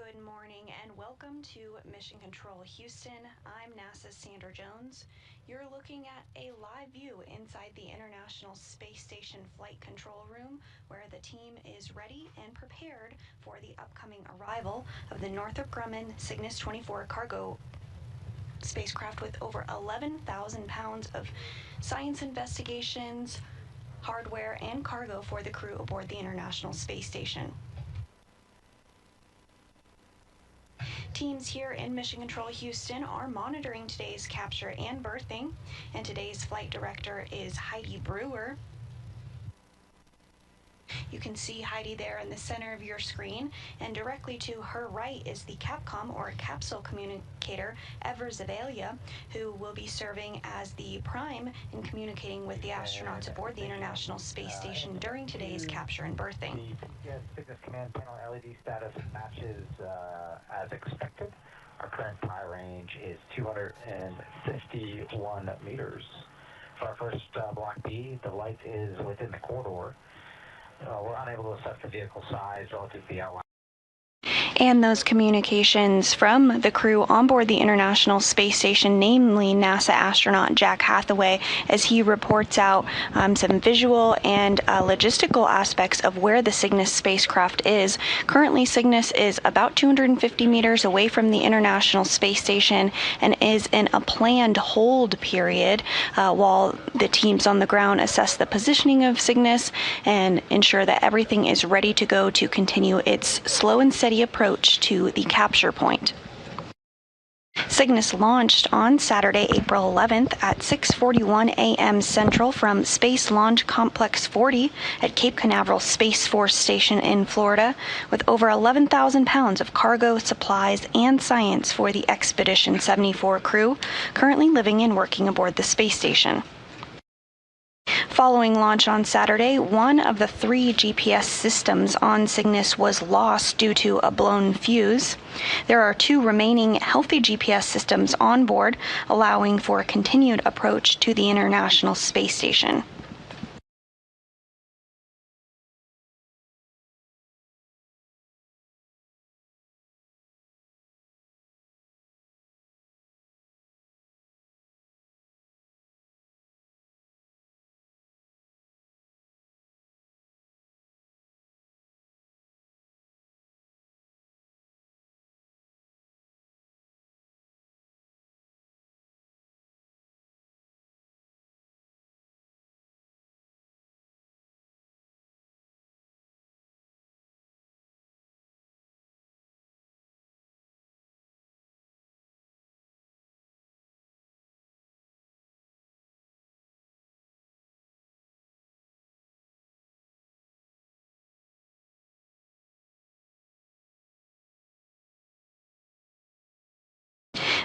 Good morning and welcome to Mission Control Houston. I'm NASA's Sandra Jones. You're looking at a live view inside the International Space Station Flight Control Room, where the team is ready and prepared for the upcoming arrival of the Northrop Grumman Cygnus 24 cargo spacecraft with over 11,000 pounds of science investigations, hardware, and cargo for the crew aboard the International Space Station. Teams here in Mission Control Houston are monitoring today's capture and berthing, and today's flight director is Heidi Brewer. You can see Heidi there in the center of your screen, and directly to her right is the Capcom, or capsule communicator, Ever Zabalia, who will be serving as the prime in communicating with the astronauts aboard the International Space Station during today's capture and berthing. The Cygnus command panel LED status matches as expected. Our current fly range is 251 meters. For our first Block B, the light is within the corridor. We're unable to assess the vehicle size relative to the outline. And those communications from the crew on board the International Space Station, namely NASA astronaut Jack Hathaway, as he reports out some visual and logistical aspects of where the Cygnus spacecraft is. Currently, Cygnus is about 250 meters away from the International Space Station and is in a planned hold period while the teams on the ground assess the positioning of Cygnus and ensure that everything is ready to go to continue its slow and steady approach to the capture point. Cygnus launched on Saturday, April 11th at 6:41 a.m. Central from Space Launch Complex 40 at Cape Canaveral Space Force Station in Florida, with over 11,000 pounds of cargo, supplies, and science for the Expedition 74 crew currently living and working aboard the space station. Following launch on Saturday, one of the 3 GPS systems on Cygnus was lost due to a blown fuse. There are 2 remaining healthy GPS systems on board, allowing for a continued approach to the International Space Station.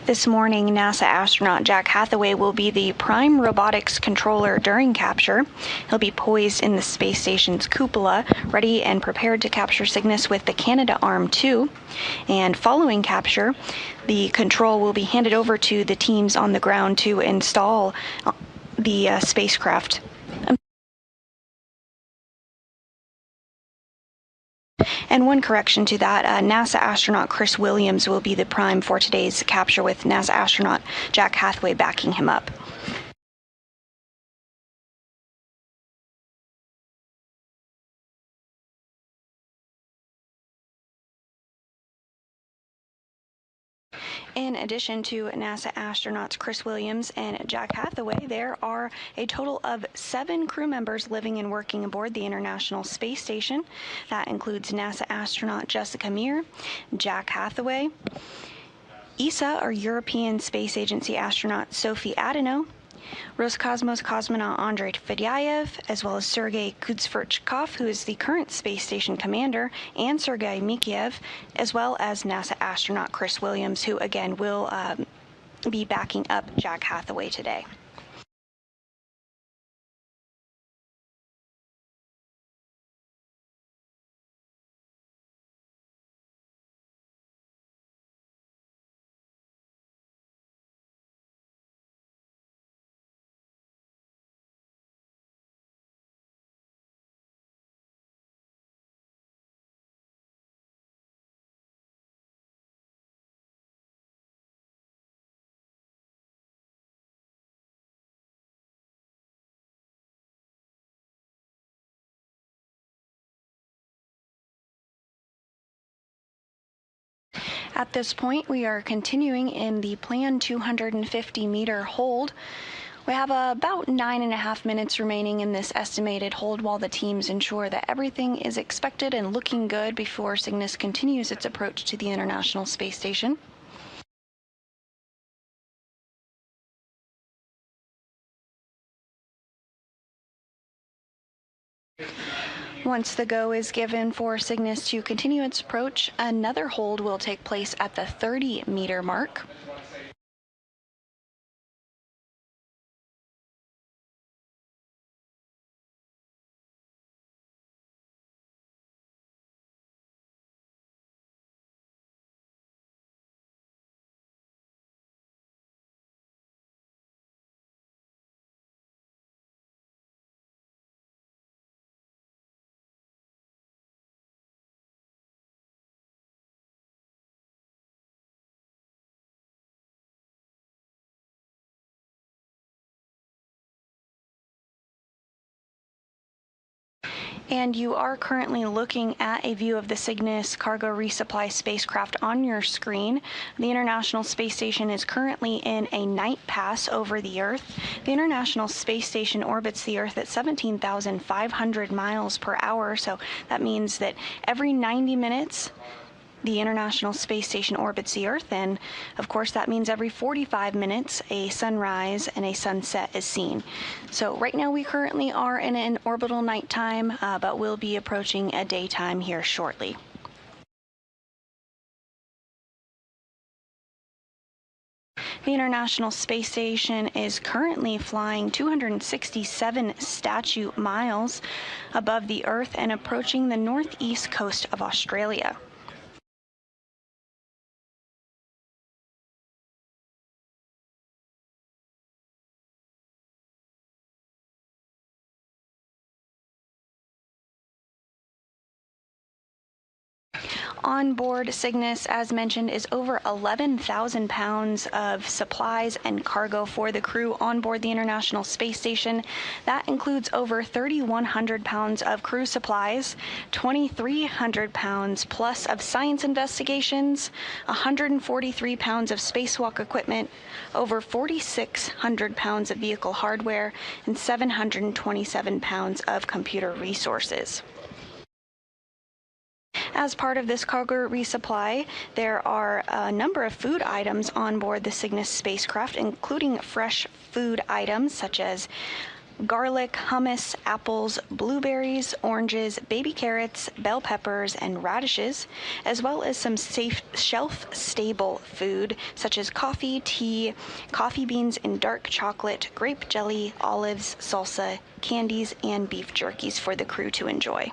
This morning, NASA astronaut Jack Hathaway will be the prime robotics controller during capture. He'll be poised in the space station's cupola, ready and prepared to capture Cygnus with the Canadarm2. And following capture, the control will be handed over to the teams on the ground to install the spacecraft. And one correction to that, NASA astronaut Chris Williams will be the prime for today's capture, with NASA astronaut Jack Hathaway backing him up. In addition to NASA astronauts Chris Williams and Jack Hathaway, there are a total of 7 crew members living and working aboard the International Space Station. That includes NASA astronaut Jessica Meir, Jack Hathaway, ESA, or European Space Agency astronaut Sophie Adino, Roscosmos cosmonaut Andrei Fedyaev, as well as Sergei Kudzverchkov, who is the current space station commander, and Sergei Mikheyev, as well as NASA astronaut Chris Williams, who again will be backing up Jack Hathaway today. At this point, we are continuing in the planned 250-meter hold. We have about 9.5 minutes remaining in this estimated hold while the teams ensure that everything is expected and looking good before Cygnus continues its approach to the International Space Station. Once the go is given for Cygnus to continue its approach, another hold will take place at the 30-meter mark. And you are currently looking at a view of the Cygnus cargo resupply spacecraft on your screen. The International Space Station is currently in a night pass over the Earth. The International Space Station orbits the Earth at 17,500 miles per hour, so that means that every 90 minutes, the International Space Station orbits the Earth, and of course that means every 45 minutes a sunrise and a sunset is seen. So right now we currently are in an orbital nighttime, but we'll be approaching a daytime here shortly. The International Space Station is currently flying 267 statute miles above the Earth and approaching the northeast coast of Australia. On board Cygnus, as mentioned, is over 11,000 pounds of supplies and cargo for the crew on board the International Space Station. That includes over 3,100 pounds of crew supplies, 2,300 pounds plus of science investigations, 143 pounds of spacewalk equipment, over 4,600 pounds of vehicle hardware, and 727 pounds of computer resources. As part of this cargo resupply, there are a number of food items on board the Cygnus spacecraft, including fresh food items such as garlic, hummus, apples, blueberries, oranges, baby carrots, bell peppers, and radishes, as well as some safe shelf-stable food such as coffee, tea, coffee beans and dark chocolate, grape jelly, olives, salsa, candies, and beef jerkies for the crew to enjoy.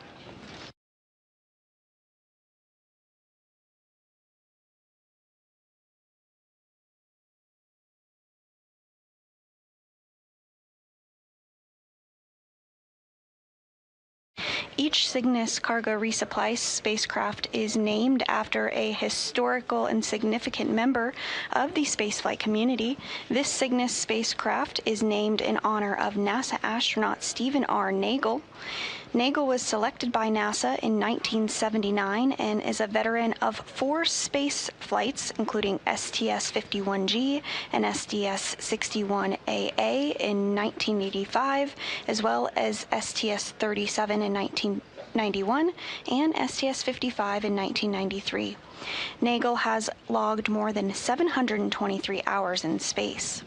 Each Cygnus cargo resupply spacecraft is named after a historical and significant member of the spaceflight community. This Cygnus spacecraft is named in honor of NASA astronaut Stephen R. Nagel. Nagel was selected by NASA in 1979 and is a veteran of 4 space flights, including STS-51G and STS-61AA in 1985, as well as STS-37 in 1991 and STS-55 in 1993. Nagel has logged more than 723 hours in space.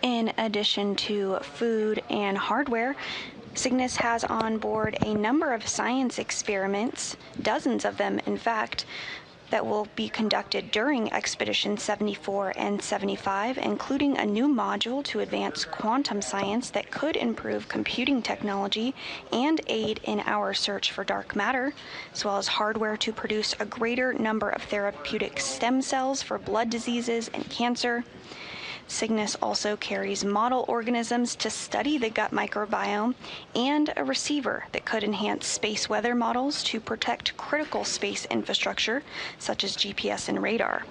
In addition to food and hardware, Cygnus has on board a number of science experiments, dozens of them in fact, that will be conducted during Expedition 74 and 75, including a new module to advance quantum science that could improve computing technology and aid in our search for dark matter, as well as hardware to produce a greater number of therapeutic stem cells for blood diseases and cancer. Cygnus also carries model organisms to study the gut microbiome and a receiver that could enhance space weather models to protect critical space infrastructure, such as GPS and radar.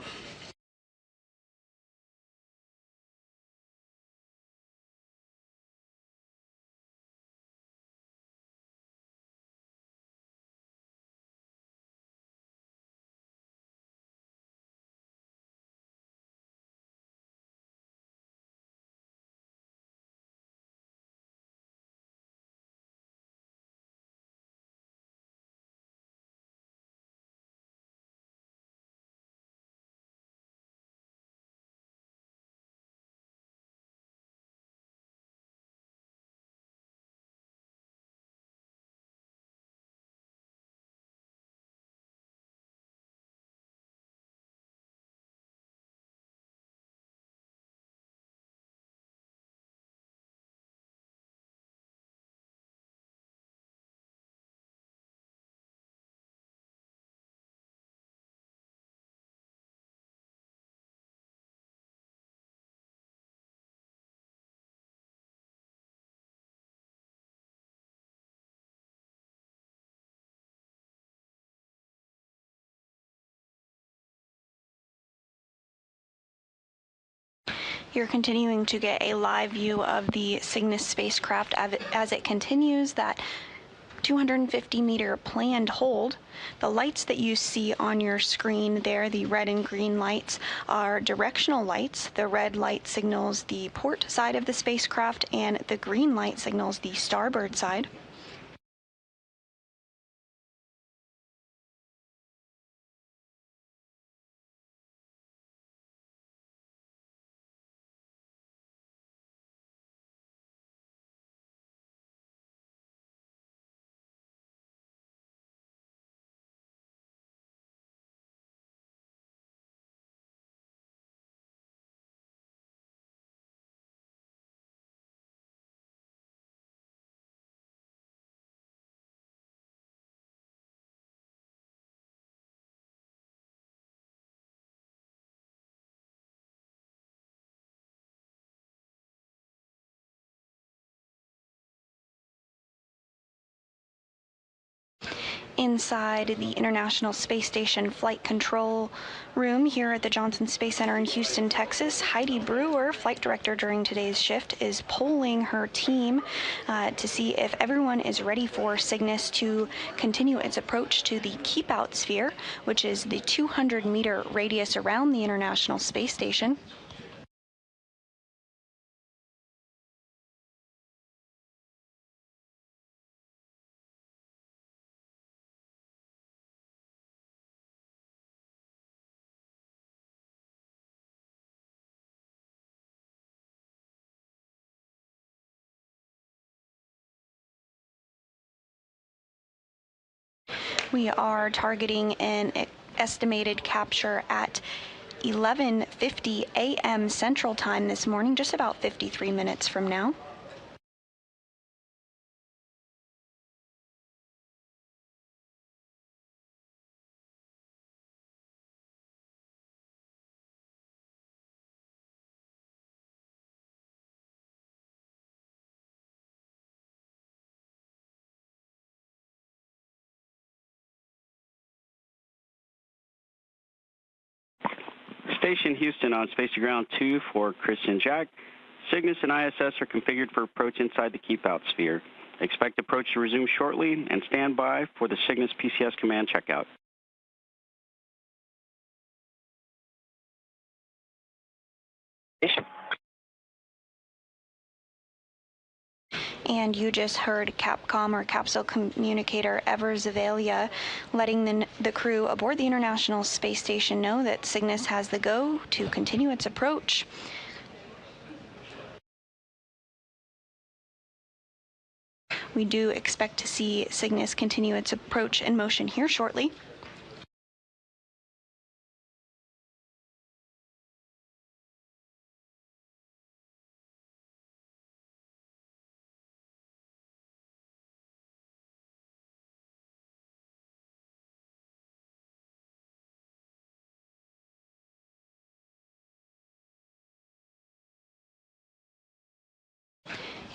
You're continuing to get a live view of the Cygnus spacecraft as it continues that 250-meter planned hold. The lights that you see on your screen there, the red and green lights, are directional lights. The red light signals the port side of the spacecraft, and the green light signals the starboard side. Inside the International Space Station Flight Control Room here at the Johnson Space Center in Houston, Texas, Heidi Brewer, flight director during today's shift, is polling her team to see if everyone is ready for Cygnus to continue its approach to the Keep Out Sphere, which is the 200-meter radius around the International Space Station. We are targeting an estimated capture at 11:50 a.m. Central Time this morning, just about 53 minutes from now. Station Houston on Space to Ground 2 for Chris and Jack. Cygnus and ISS are configured for approach inside the Keep Out Sphere. Expect approach to resume shortly and stand by for the Cygnus PCS command checkout. And you just heard Capcom, or Capsule Communicator Evers Zavalia, letting the crew aboard the International Space Station know that Cygnus has the go to continue its approach. We do expect to see Cygnus continue its approach in motion here shortly.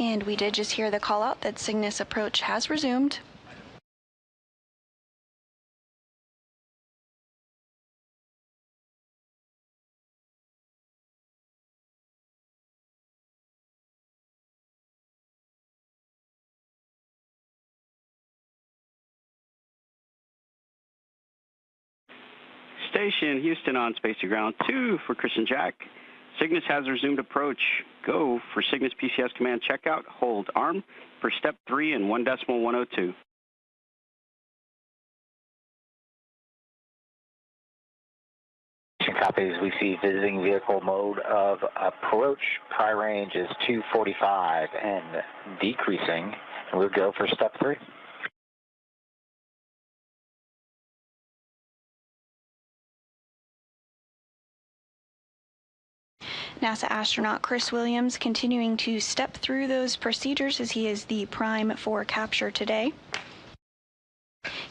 And we did just hear the call out that Cygnus approach has resumed. Station Houston on Space to Ground 2 for Christian Jack. Cygnus has resumed approach. Go for Cygnus PCS command checkout. Hold arm for step 3 and 1.102. Copies. We see visiting vehicle mode of approach. High range is 245 and decreasing. And we'll go for step 3. NASA astronaut Chris Williams continuing to step through those procedures as he is the prime for capture today.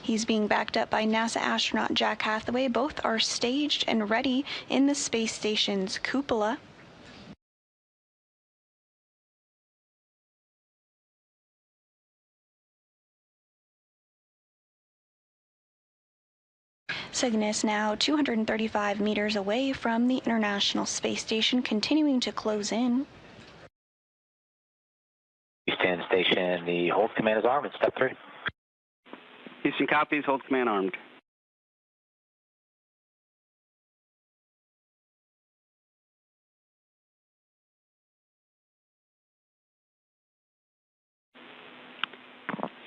He's being backed up by NASA astronaut Jack Hathaway. Both are staged and ready in the space station's cupola. Cygnus now 235 meters away from the International Space Station, continuing to close in. Houston Station, the hold command is armed at step 3. Houston copies, hold command armed.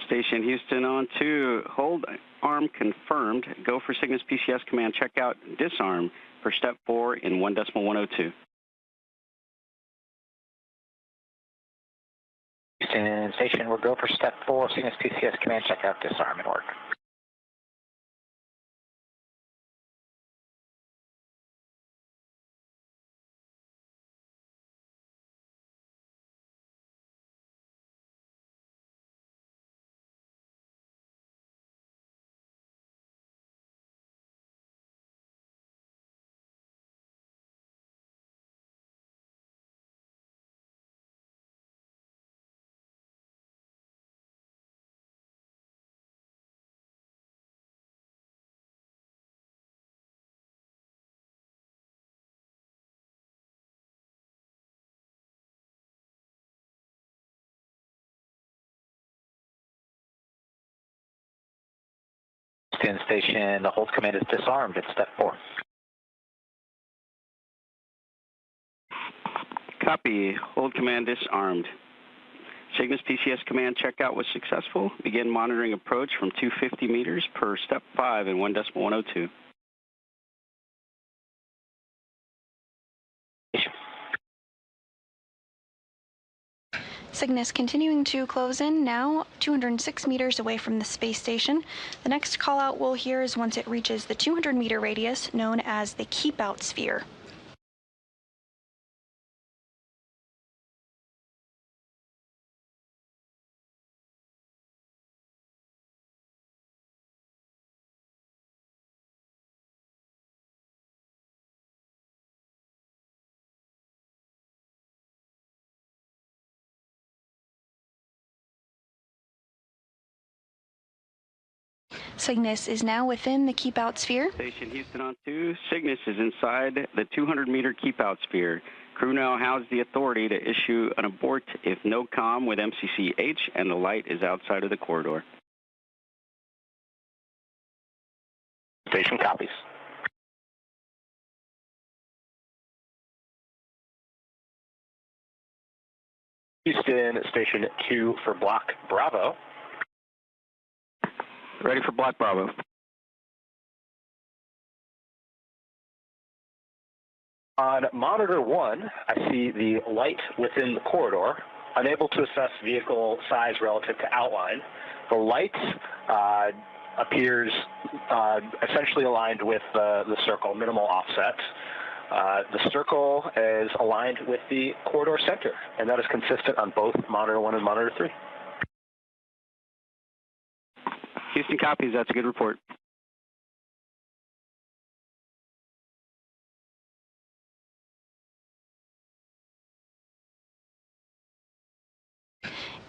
Station Houston on 2, hold arm confirmed. Go for Cygnus PCS command checkout, disarm for step 4 in 1.102. Houston Station, we'll go for step 4, Cygnus PCS command checkout, disarm and work. Houston Station, the hold command is disarmed at step 4. Copy, hold command disarmed. Cygnus PCS command checkout was successful. Begin monitoring approach from 250 meters per step 5 in 1.102. Cygnus continuing to close in, now 206 meters away from the space station. The next call out we'll hear is once it reaches the 200-meter radius known as the keep out sphere. Cygnus is now within the keep out sphere. Station Houston on 2, Cygnus is inside the 200-meter keep out sphere. Crew now has the authority to issue an abort if no comm with MCC-H and the light is outside of the corridor. Station copies. Houston Station 2 for block Bravo. Ready for block Bravo. On monitor 1, I see the light within the corridor, unable to assess vehicle size relative to outline. The light appears essentially aligned with the circle, minimal offset. The circle is aligned with the corridor center, and that is consistent on both monitor 1 and monitor 3. Houston copies, that's a good report.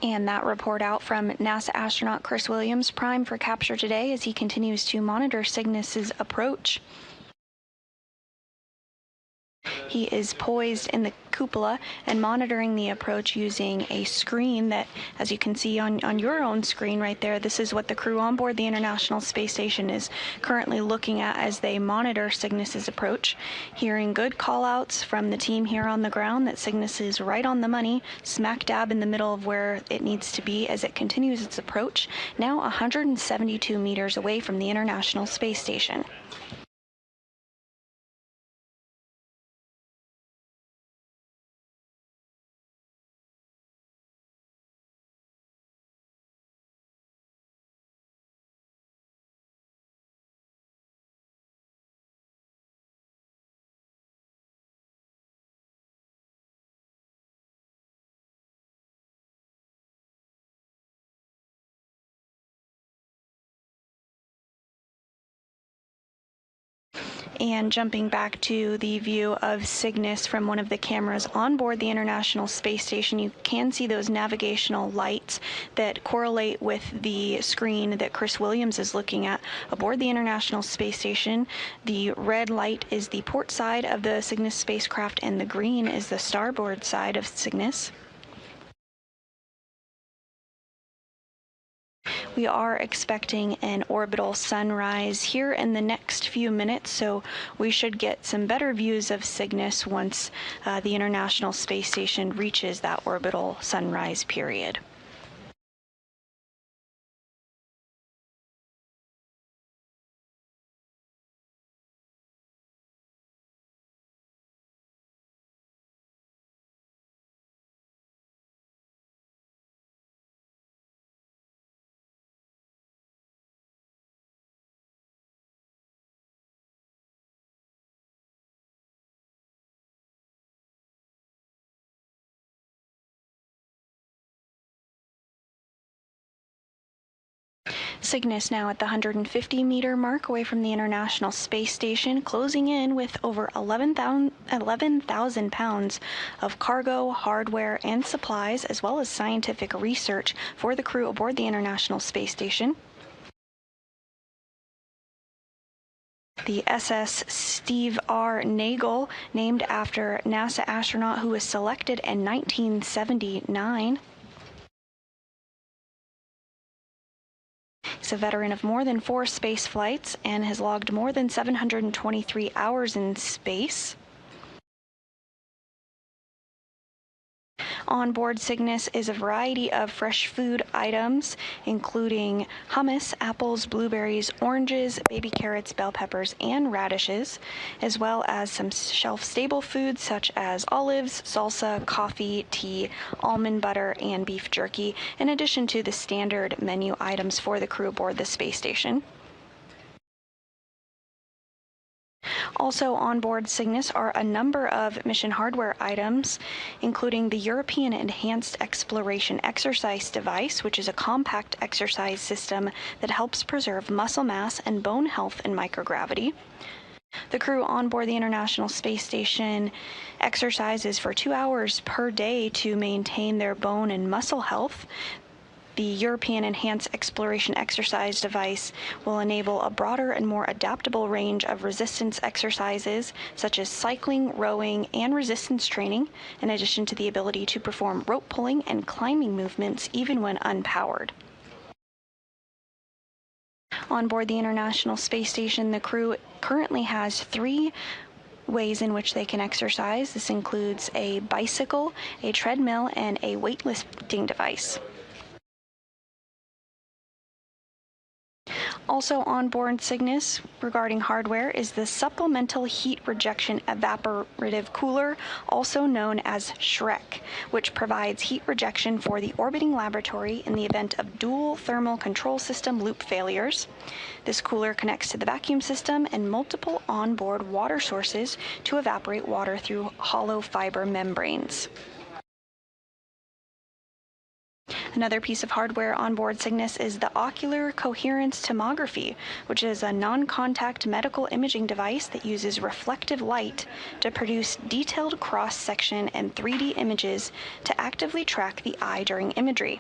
And that report out from NASA astronaut Chris Williams, primed for capture today as he continues to monitor Cygnus's approach. He is poised in the cupola and monitoring the approach using a screen that, as you can see on your own screen right there, this is what the crew on board the International Space Station is currently looking at as they monitor Cygnus's approach. Hearing good call-outs from the team here on the ground that Cygnus is right on the money, smack dab in the middle of where it needs to be as it continues its approach, now 172 meters away from the International Space Station. And jumping back to the view of Cygnus from one of the cameras on board the International Space Station, you can see those navigational lights that correlate with the screen that Chris Williams is looking at aboard the International Space Station. The red light is the port side of the Cygnus spacecraft, and the green is the starboard side of Cygnus. We are expecting an orbital sunrise here in the next few minutes, so we should get some better views of Cygnus once the International Space Station reaches that orbital sunrise period. Cygnus now at the 150-meter mark away from the International Space Station, closing in with over 11,000 pounds of cargo, hardware, and supplies, as well as scientific research for the crew aboard the International Space Station. The SS Steve R. Nagel, named after NASA astronaut who was selected in 1979. He's a veteran of more than 4 space flights and has logged more than 723 hours in space. On board Cygnus is a variety of fresh food items, including hummus, apples, blueberries, oranges, baby carrots, bell peppers, and radishes, as well as some shelf-stable foods such as olives, salsa, coffee, tea, almond butter, and beef jerky, in addition to the standard menu items for the crew aboard the space station. Also on board Cygnus are a number of mission hardware items, including the European Enhanced Exploration Exercise Device, which is a compact exercise system that helps preserve muscle mass and bone health in microgravity. The crew on board the International Space Station exercises for 2 hours per day to maintain their bone and muscle health. The European Enhanced Exploration Exercise Device will enable a broader and more adaptable range of resistance exercises, such as cycling, rowing, and resistance training, in addition to the ability to perform rope pulling and climbing movements even when unpowered. On board the International Space Station, the crew currently has 3 ways in which they can exercise. This includes a bicycle, a treadmill, and a weightlifting device. Also on board Cygnus, regarding hardware, is the Supplemental Heat Rejection Evaporative Cooler, also known as SHREC, which provides heat rejection for the orbiting laboratory in the event of dual thermal control system loop failures. This cooler connects to the vacuum system and multiple onboard water sources to evaporate water through hollow fiber membranes. Another piece of hardware on board Cygnus is the Ocular Coherence Tomography, which is a non-contact medical imaging device that uses reflective light to produce detailed cross-section and 3D images to actively track the eye during imagery.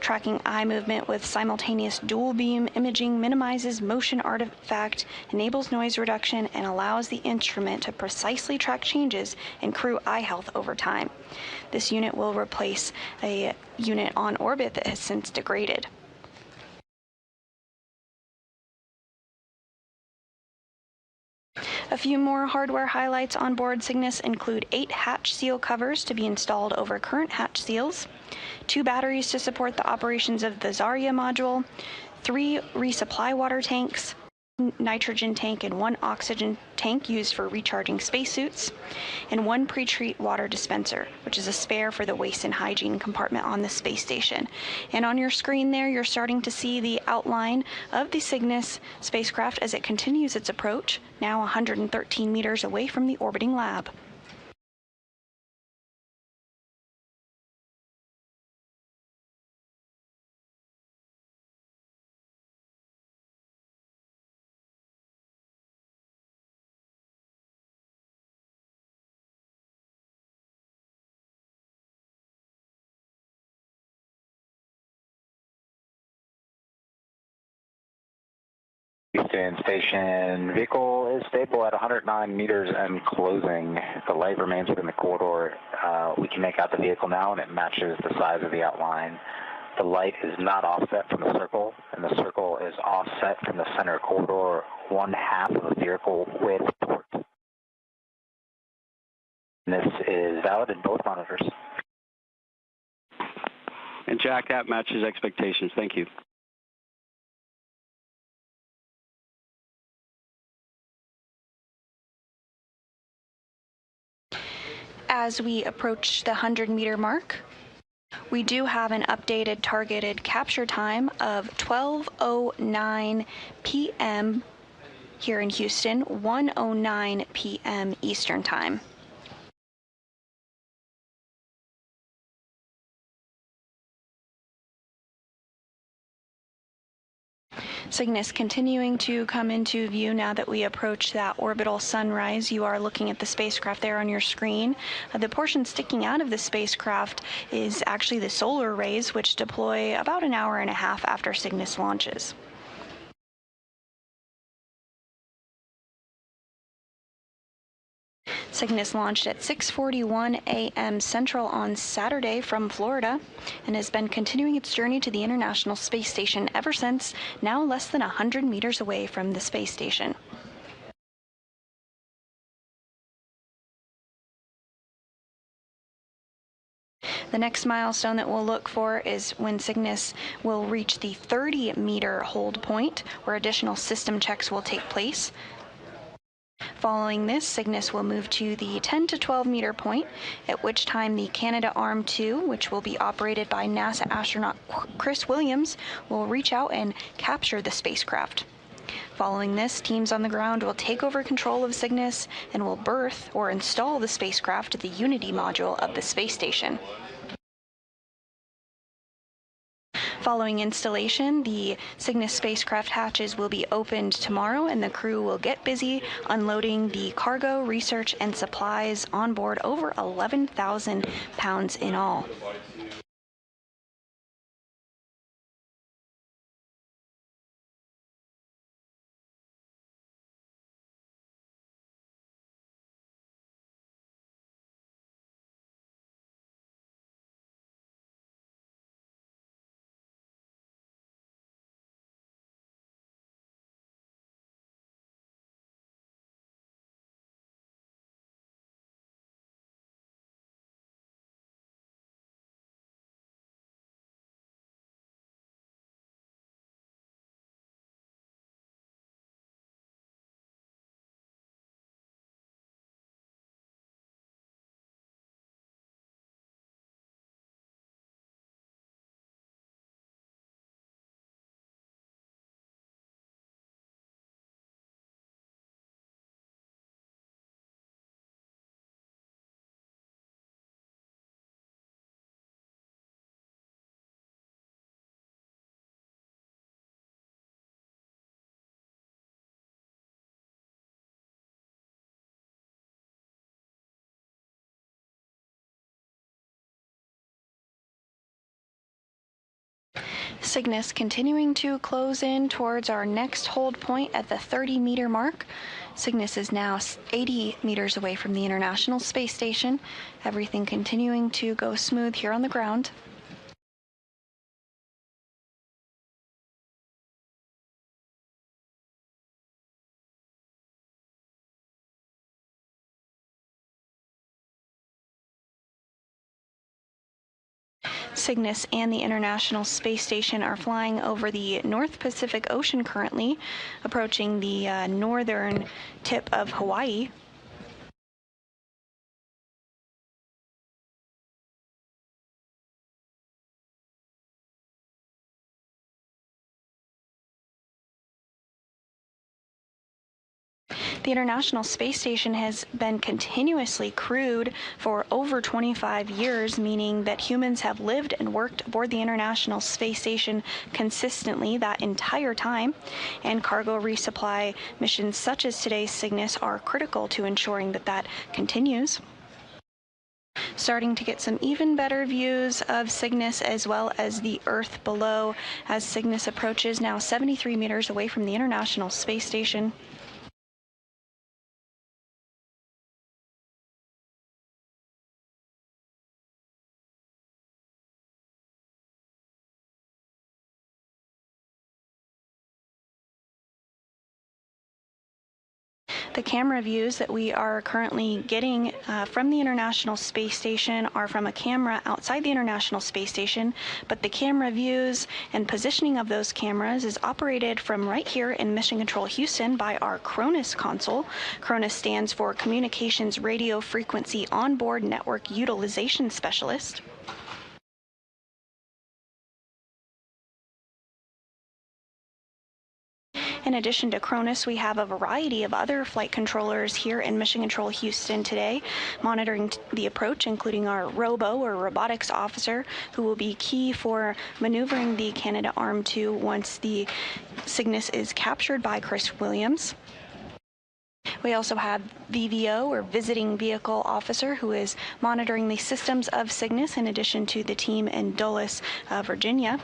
Tracking eye movement with simultaneous dual beam imaging minimizes motion artifact, enables noise reduction, and allows the instrument to precisely track changes in crew eye health over time. This unit will replace a unit on orbit that has since degraded. A few more hardware highlights on board Cygnus include 8 hatch seal covers to be installed over current hatch seals, 2 batteries to support the operations of the Zarya module, 3 resupply water tanks, nitrogen tank and 1 oxygen tank used for recharging spacesuits, and 1 pre-treat water dispenser, which is a spare for the waste and hygiene compartment on the space station. And on your screen there, you're starting to see the outline of the Cygnus spacecraft as it continues its approach, now 113 meters away from the orbiting lab. Houston Station, vehicle is stable at 109 meters and closing. The light remains within the corridor. We can make out the vehicle now, and it matches the size of the outline. The light is not offset from the circle, and the circle is offset from the center corridor, 1/2 of the vehicle width port. And this is valid in both monitors. And Jack, that matches expectations. Thank you. As we approach the 100-meter mark, we do have an updated targeted capture time of 12:09 p.m. here in Houston, 1:09 p.m. Eastern Time. Cygnus continuing to come into view now that we approach that orbital sunrise. You are looking at the spacecraft there on your screen. The portion sticking out of the spacecraft is actually the solar rays, which deploy about an hour and a half after Cygnus launches. Cygnus launched at 6:41 a.m. Central on Saturday from Florida and has been continuing its journey to the International Space Station ever since, now less than 100 meters away from the space station. The next milestone that we'll look for is when Cygnus will reach the 30-meter hold point, where additional system checks will take place. Following this, Cygnus will move to the 10 to 12 meter point, at which time the Canadarm2, which will be operated by NASA astronaut Chris Williams, will reach out and capture the spacecraft. Following this, teams on the ground will take over control of Cygnus and will berth or install the spacecraft at the Unity module of the space station. Following installation, the Cygnus spacecraft hatches will be opened tomorrow, and the crew will get busy unloading the cargo, research, and supplies on board, over 11,000 pounds in all. Cygnus continuing to close in towards our next hold point at the 30-meter mark. Cygnus is now 80 meters away from the International Space Station. Everything continuing to go smooth here on the ground. Cygnus and the International Space Station are flying over the North Pacific Ocean currently, approaching the northern tip of Hawaii. The International Space Station has been continuously crewed for over 25 years, meaning that humans have lived and worked aboard the International Space Station consistently that entire time, and cargo resupply missions such as today's Cygnus are critical to ensuring that that continues. Starting to get some even better views of Cygnus as well as the Earth below as Cygnus approaches, now 73 meters away from the International Space Station. The camera views that we are currently getting from the International Space Station are from a camera outside the International Space Station, but the camera views and positioning of those cameras is operated from right here in Mission Control Houston by our CRONUS console. CRONUS stands for Communications Radio Frequency Onboard Network Utilization Specialist. In addition to CRONUS, we have a variety of other flight controllers here in Mission Control Houston today, monitoring the approach, including our ROBO, or robotics officer, who will be key for maneuvering the Canadarm2 once the Cygnus is captured by Chris Williams. We also have VVO, or Visiting Vehicle Officer, who is monitoring the systems of Cygnus in addition to the team in Dulles, Virginia.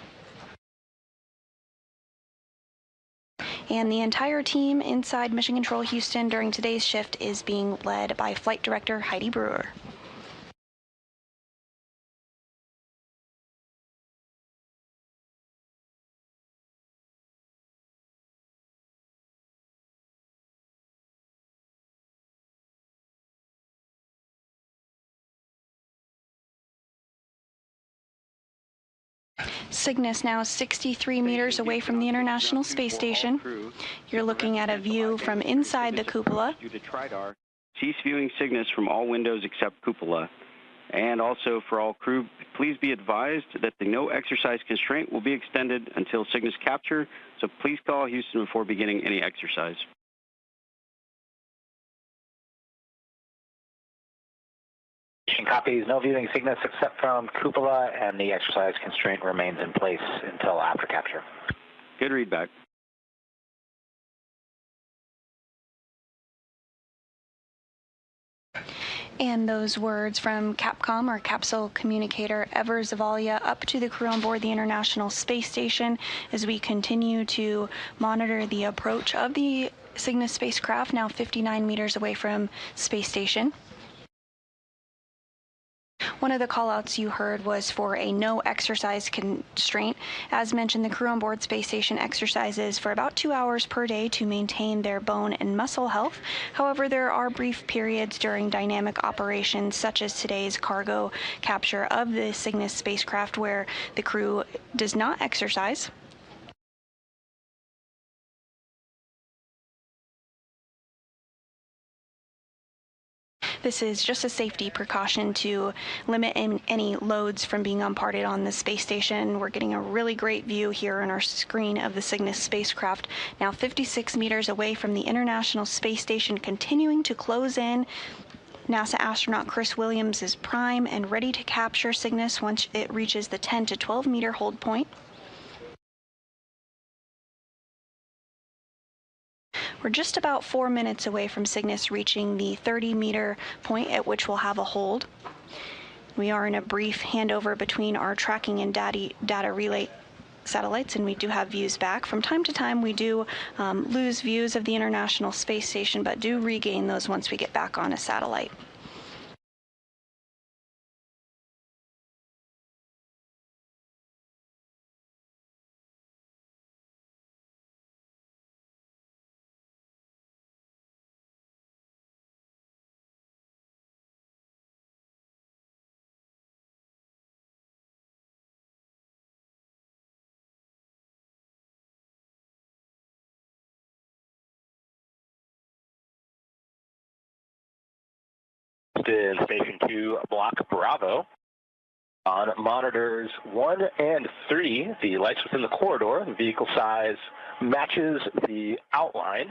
And the entire team inside Mission Control Houston during today's shift is being led by Flight Director Heidi Brewer. Cygnus now 63 meters away from the International Space Station. You're looking at a view from inside the cupola. Cease viewing Cygnus from all windows except cupola. And also for all crew, please be advised that the no exercise constraint will be extended until Cygnus capture, so please call Houston before beginning any exercise. Copies. No viewing Cygnus except from cupola, and the exercise constraint remains in place until after capture. Good readback. And those words from Capcom, or Capsule Communicator Evers Zavalia, up to the crew on board the International Space Station as we continue to monitor the approach of the Cygnus spacecraft, now 59 meters away from Space Station. One of the callouts you heard was for a no exercise constraint. As mentioned, the crew on board Space Station exercises for about 2 hours per day to maintain their bone and muscle health. However, there are brief periods during dynamic operations, such as today's cargo capture of the Cygnus spacecraft, where the crew does not exercise. This is just a safety precaution to limit any loads from being imparted on the space station. We're getting a really great view here on our screen of the Cygnus spacecraft, now 56 meters away from the International Space Station, continuing to close in. NASA astronaut Chris Williams is prime and ready to capture Cygnus once it reaches the 10 to 12 meter hold point. We're just about 4 minutes away from Cygnus reaching the 30-meter point at which we'll have a hold. We are in a brief handover between our tracking and data relay satellites, and we do have views back. From time to time, we do lose views of the International Space Station, but do regain those once we get back on a satellite. In Station 2, Block Bravo. On monitors 1 and 3, the lights within the corridor, the vehicle size matches the outline.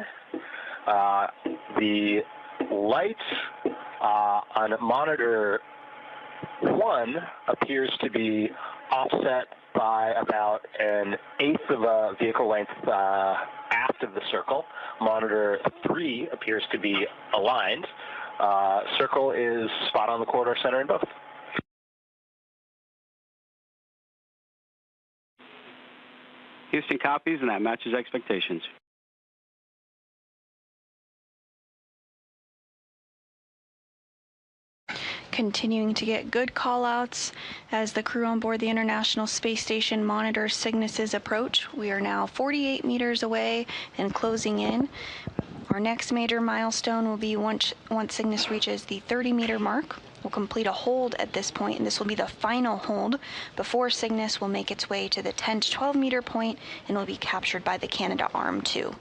The lights on monitor 1 appears to be offset by about an eighth of a vehicle length aft of the circle. Monitor 3 appears to be aligned. Circle is spot on the corridor center in both. Houston copies, and that matches expectations. Continuing to get good call-outs as the crew on board the International Space Station monitors Cygnus's approach. We are now 48 meters away and closing in. Our next major milestone will be once Cygnus reaches the 30-meter mark. We'll complete a hold at this point, and this will be the final hold before Cygnus will make its way to the 10 to 12-meter point and will be captured by the Canadarm2.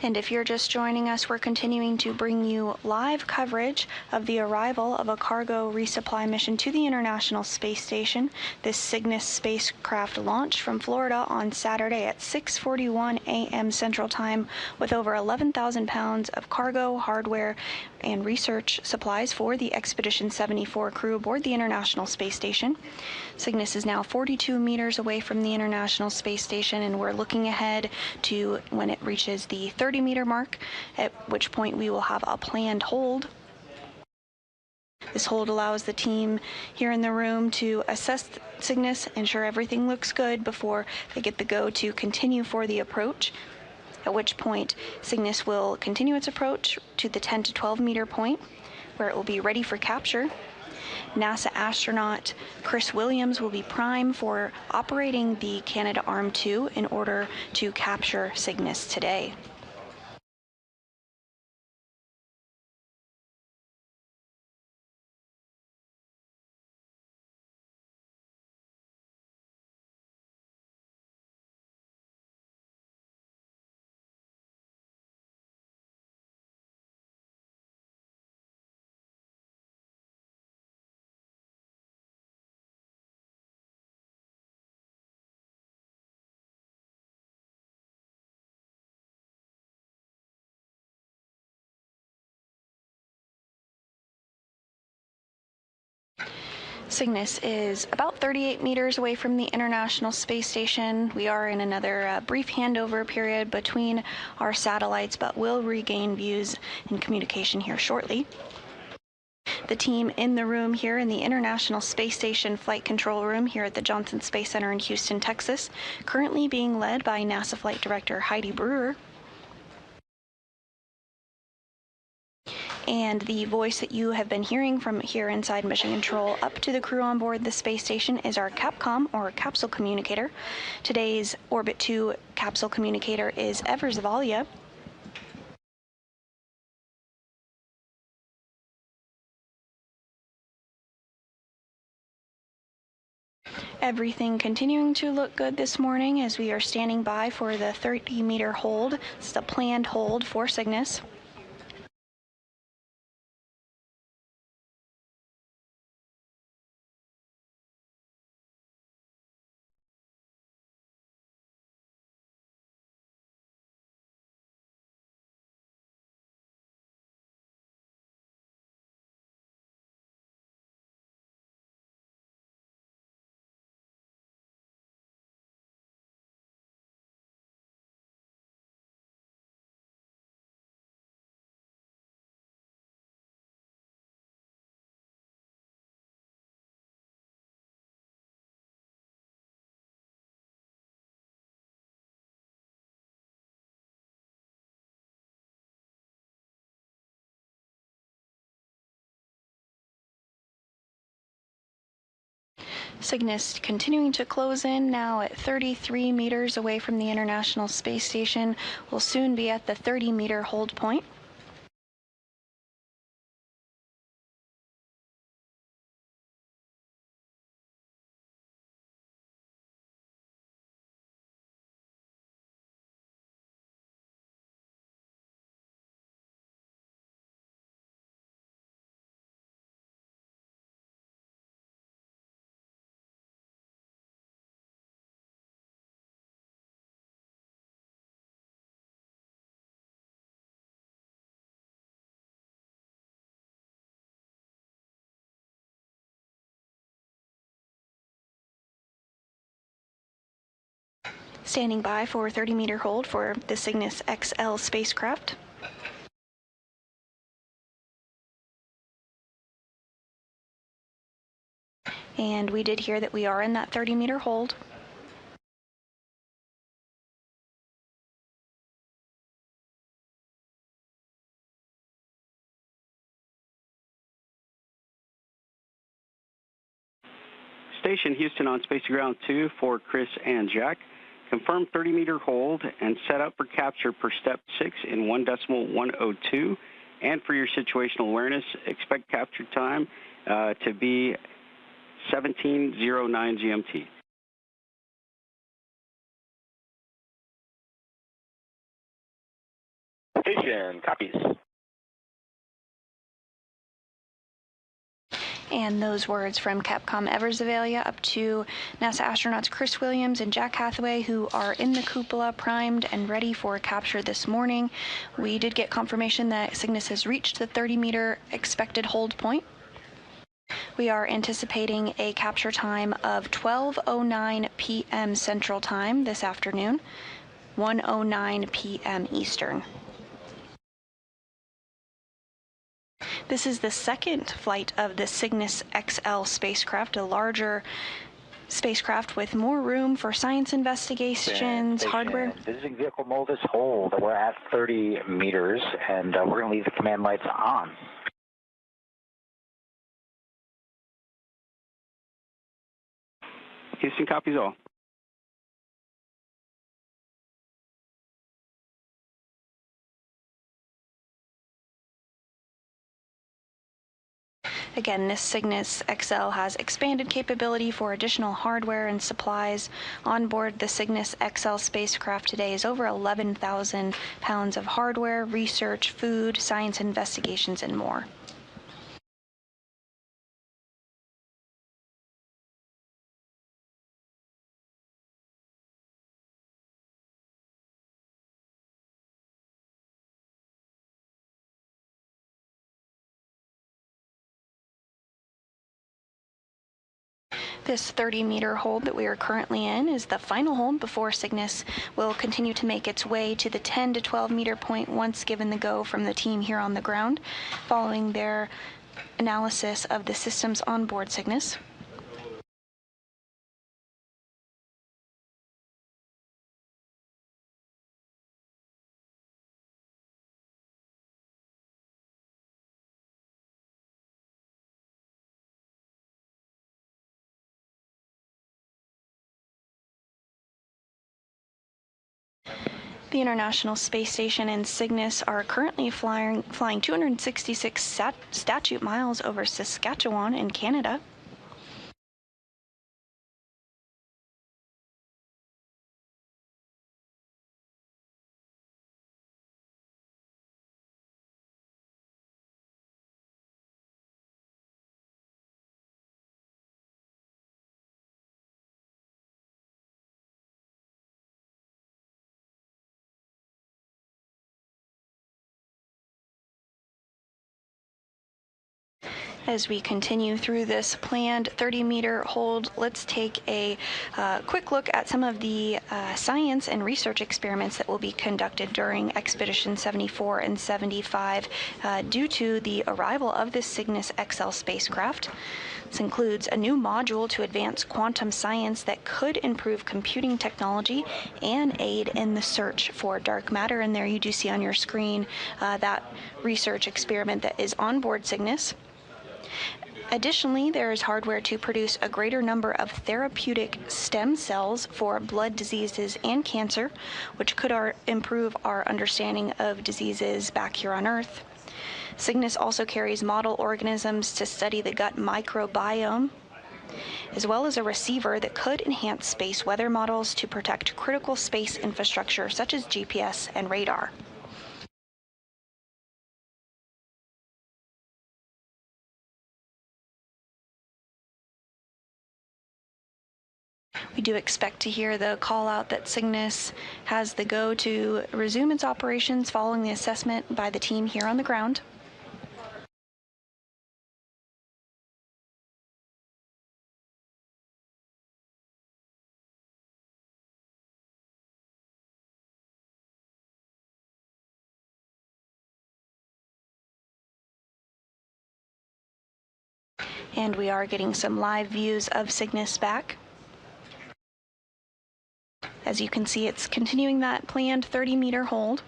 And if you're just joining us, we're continuing to bring you live coverage of the arrival of a cargo resupply mission to the International Space Station. This Cygnus spacecraft launched from Florida on Saturday at 6:41 a.m. Central Time with over 11,000 pounds of cargo, hardware, and research supplies for the Expedition 74 crew aboard the International Space Station. Cygnus is now 42 meters away from the International Space Station, and we're looking ahead to when it reaches the 30-meter mark, at which point we will have a planned hold. This hold allows the team here in the room to assess Cygnus, ensure everything looks good before they get the go to continue for the approach, at which point Cygnus will continue its approach to the 10 to 12-meter point, where it will be ready for capture. NASA astronaut Chris Williams will be prime for operating the Canadarm2 in order to capture Cygnus today. Cygnus is about 38 meters away from the International Space Station. We are in another brief handover period between our satellites, but will regain views and communication here shortly. The team in the room here in the International Space Station Flight Control Room here at the Johnson Space Center in Houston, Texas, currently being led by NASA Flight Director Heidi Brewer. And the voice that you have been hearing from here inside Mission Control up to the crew on board the space station is our Capcom, or capsule communicator. Today's Orbit 2 capsule communicator is Evers Valia. Everything continuing to look good this morning as we are standing by for the 30-meter hold. It's the planned hold for Cygnus. Cygnus continuing to close in now at 33 meters away from the International Space Station. Will soon be at the 30-meter hold point. Standing by for 30-meter hold for the Cygnus XL spacecraft. And we did hear that we are in that 30-meter hold. Station Houston on Space Ground 2 for Chris and Jack. Confirm 30-meter hold and set up for capture per step 6 in 1.102. And for your situational awareness, expect capture time to be 17:09 GMT. Station, copies. And those words from Capcom Evers Avalia up to NASA astronauts Chris Williams and Jack Hathaway, who are in the cupola primed and ready for capture this morning. We did get confirmation that Cygnus has reached the 30-meter expected hold point. We are anticipating a capture time of 12:09 p.m. Central Time this afternoon, 1:09 p.m. Eastern. This is the second flight of the Cygnus XL spacecraft, a larger spacecraft with more room for science investigations, hardware. Visiting vehicle Moldus hold. We're at 30 meters, and we're going to leave the command lights on. Houston copies all. Again, this Cygnus XL has expanded capability for additional hardware and supplies. On board the Cygnus XL spacecraft today is over 11,000 pounds of hardware, research, food, science investigations, and more. This 30-meter hold that we are currently in is the final hold before Cygnus will continue to make its way to the 10 to 12-meter point once given the go from the team here on the ground, following their analysis of the systems on board Cygnus. The International Space Station and Cygnus are currently flying 266 statute miles over Saskatchewan in Canada. As we continue through this planned 30-meter hold, let's take a quick look at some of the science and research experiments that will be conducted during Expedition 74 and 75 due to the arrival of this Cygnus XL spacecraft. This includes a new module to advance quantum science that could improve computing technology and aid in the search for dark matter. And there you do see on your screen that research experiment that is on board Cygnus. Additionally, there is hardware to produce a greater number of therapeutic stem cells for blood diseases and cancer, which could improve our understanding of diseases back here on Earth. Cygnus also carries model organisms to study the gut microbiome, as well as a receiver that could enhance space weather models to protect critical space infrastructure such as GPS and radar. We do expect to hear the call out that Cygnus has the go to resume its operations following the assessment by the team here on the ground. And we are getting some live views of Cygnus back. As you can see, it's continuing that planned 30-meter hold.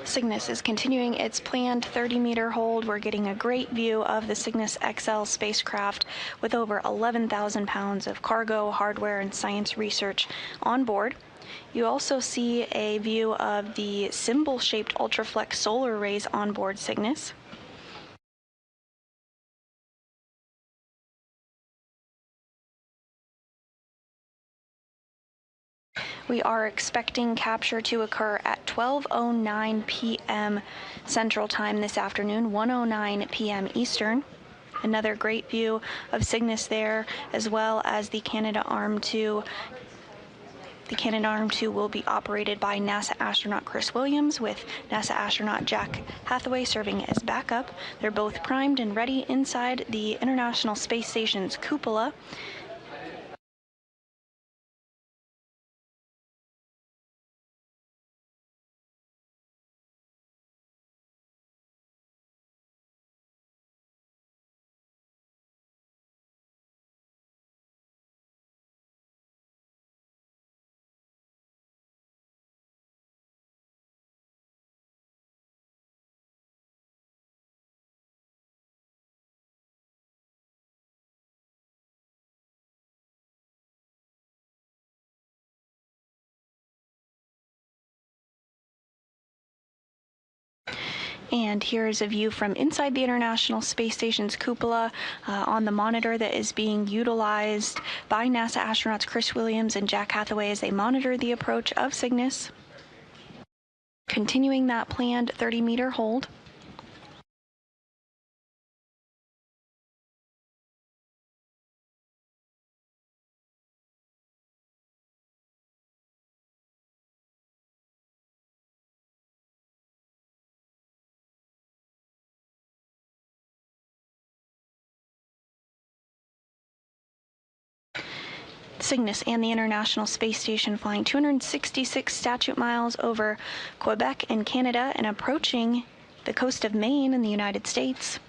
Cygnus is continuing its planned 30-meter hold. We're getting a great view of the Cygnus XL spacecraft with over 11,000 pounds of cargo, hardware, and science research on board. You also see a view of the symbol-shaped ultraflex solar arrays on board Cygnus. We are expecting capture to occur at 12:09 p.m. Central Time this afternoon, 1:09 p.m. Eastern. Another great view of Cygnus there, as well as the Canadarm 2. The Canadarm 2 will be operated by NASA astronaut Chris Williams, with NASA astronaut Jack Hathaway serving as backup. They're both primed and ready inside the International Space Station's cupola. And here is a view from inside the International Space Station's cupola on the monitor that is being utilized by NASA astronauts Chris Williams and Jack Hathaway as they monitor the approach of Cygnus. Continuing that planned 30-meter hold. Cygnus and the International Space Station flying 266 statute miles over Quebec in Canada and approaching the coast of Maine in the United States.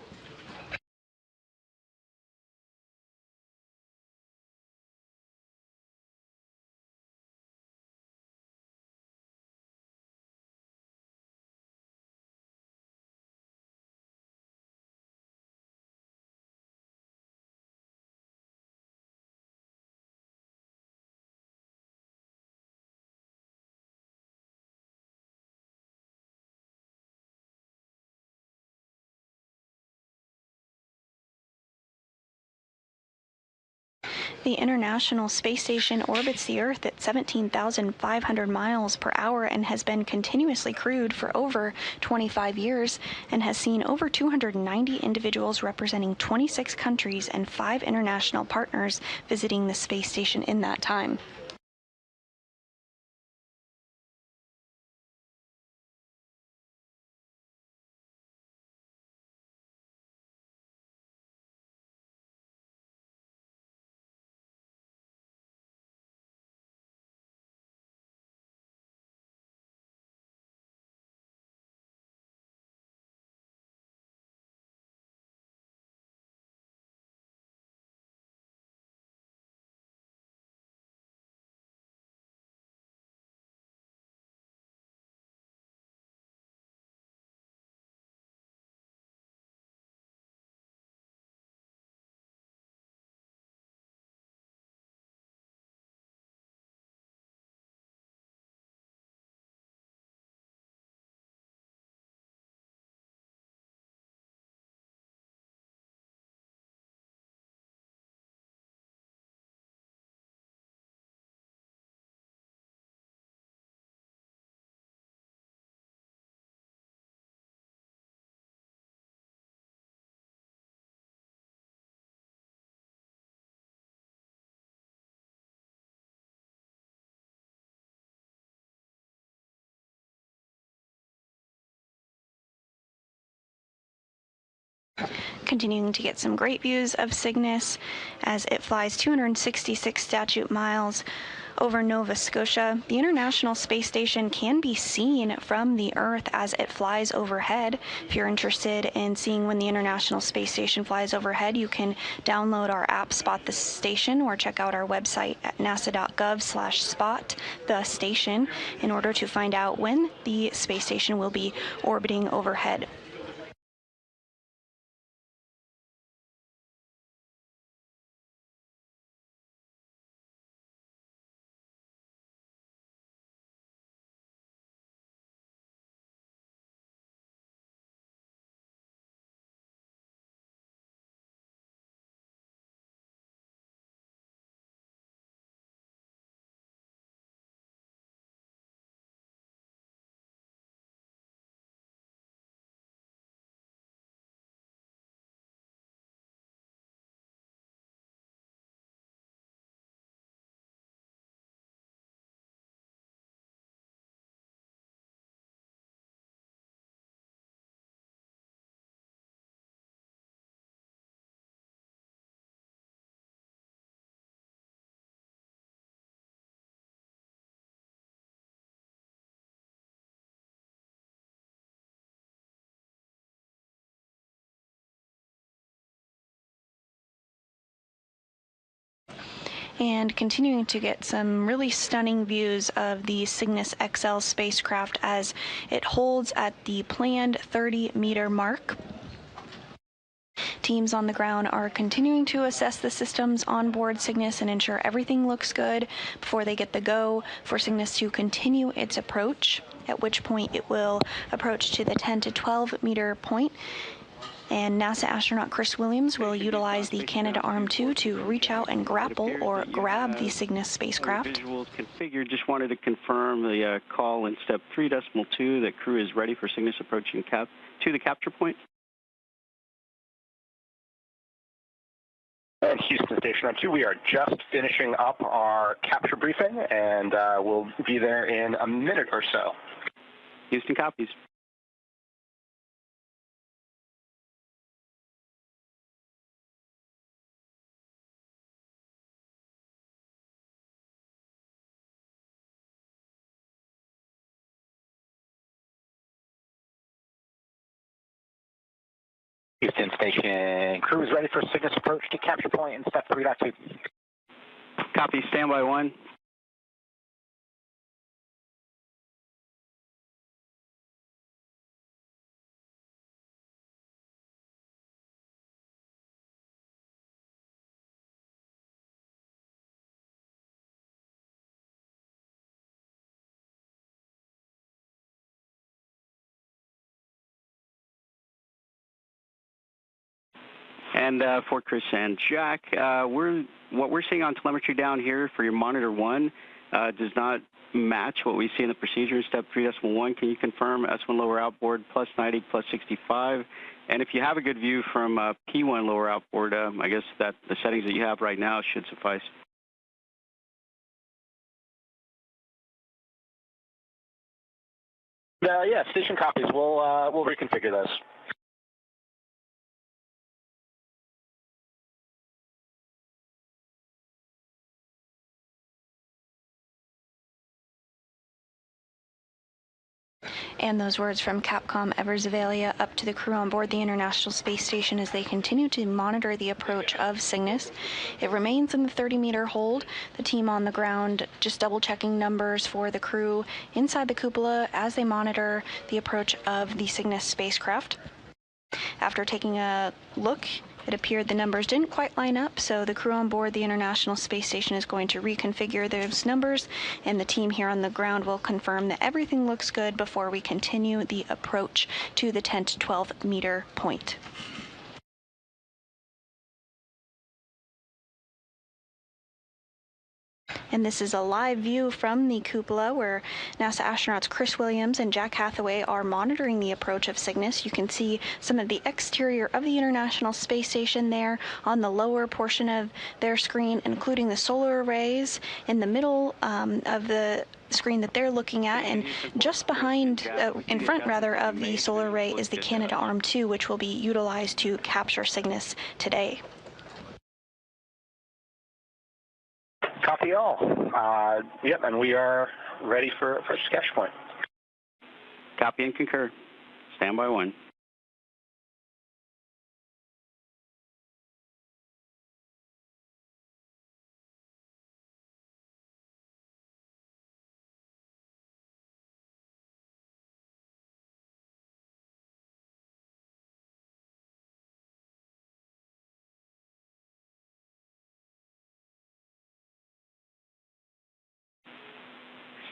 The International Space Station orbits the Earth at 17,500 miles per hour and has been continuously crewed for over 25 years and has seen over 290 individuals representing 26 countries and 5 international partners visiting the space station in that time. Continuing to get some great views of Cygnus as it flies 266 statute miles over Nova Scotia. The International Space Station can be seen from the Earth as it flies overhead. If you're interested in seeing when the International Space Station flies overhead, you can download our app Spot the Station or check out our website at nasa.gov/spot the station in order to find out when the space station will be orbiting overhead. And continuing to get some really stunning views of the Cygnus XL spacecraft as it holds at the planned 30-meter mark. Teams on the ground are continuing to assess the systems on board Cygnus and ensure everything looks good before they get the go for Cygnus to continue its approach, at which point it will approach to the 10 to 12 meter point. And NASA astronaut Chris Williams will utilize the Canadarm2 to reach out and grapple or grab the Cygnus spacecraft. Visuals configured. Just wanted to confirm the call in step 3.2 that crew is ready for Cygnus approaching to the capture point. And Houston Station 2, we are just finishing up our capture briefing, and we'll be there in a minute or so. Houston copies. Houston Station crew is ready for Cygnus approach to capture point in step 3.2. Copy, standby 1. And for Chris and Jack, what we're seeing on telemetry down here for your monitor 1 does not match what we see in the procedure in step 3.1. Can you confirm S1 lower outboard plus 90, plus 65? And if you have a good view from P1 lower outboard, I guess that the settings that you have right now should suffice. Yeah, station copies. We'll reconfigure those. And those words from Capcom Eversavalia up to the crew on board the International Space Station as they continue to monitor the approach of Cygnus. It remains in the 30-meter hold. The team on the ground just double-checking numbers for the crew inside the cupola as they monitor the approach of the Cygnus spacecraft. After taking a look, it appeared the numbers didn't quite line up, so the crew on board the International Space Station is going to reconfigure those numbers, and the team here on the ground will confirm that everything looks good before we continue the approach to the 10 to 12 meter point. And this is a live view from the cupola where NASA astronauts Chris Williams and Jack Hathaway are monitoring the approach of Cygnus. You can see some of the exterior of the International Space Station there on the lower portion of their screen, including the solar arrays in the middle of the screen that they're looking at, and just behind, in front rather, of the solar array is the Canadarm2, which will be utilized to capture Cygnus today. Copy all. Yep, and we are ready for sketch point. Copy and concur. Standby 1.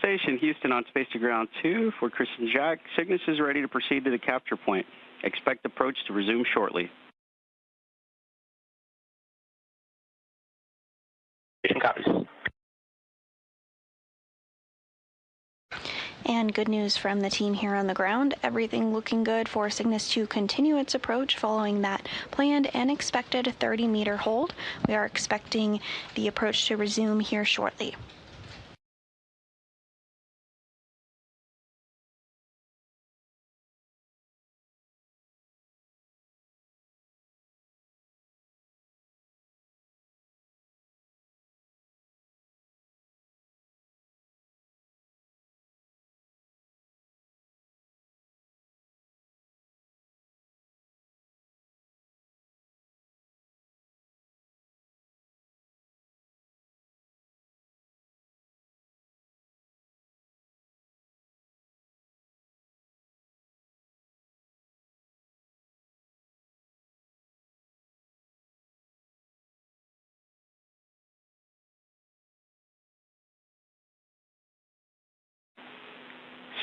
Station Houston on Space to Ground 2 for Chris and Jack. Cygnus is ready to proceed to the capture point. Expect approach to resume shortly. Station copies. And good news from the team here on the ground. Everything looking good for Cygnus to continue its approach following that planned and expected 30-meter hold. We are expecting the approach to resume here shortly.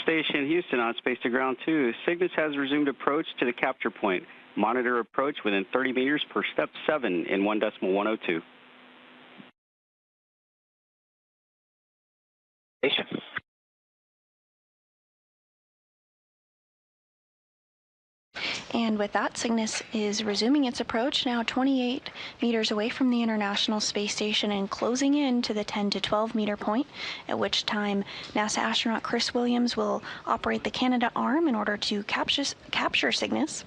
Station Houston on Space to Ground 2. Cygnus has resumed approach to the capture point. Monitor approach within 30 meters per step 7 in 1.102. Station. And with that, Cygnus is resuming its approach, now 28 meters away from the International Space Station and closing in to the 10 to 12 meter point, at which time NASA astronaut Chris Williams will operate the Canadarm in order to capture Cygnus.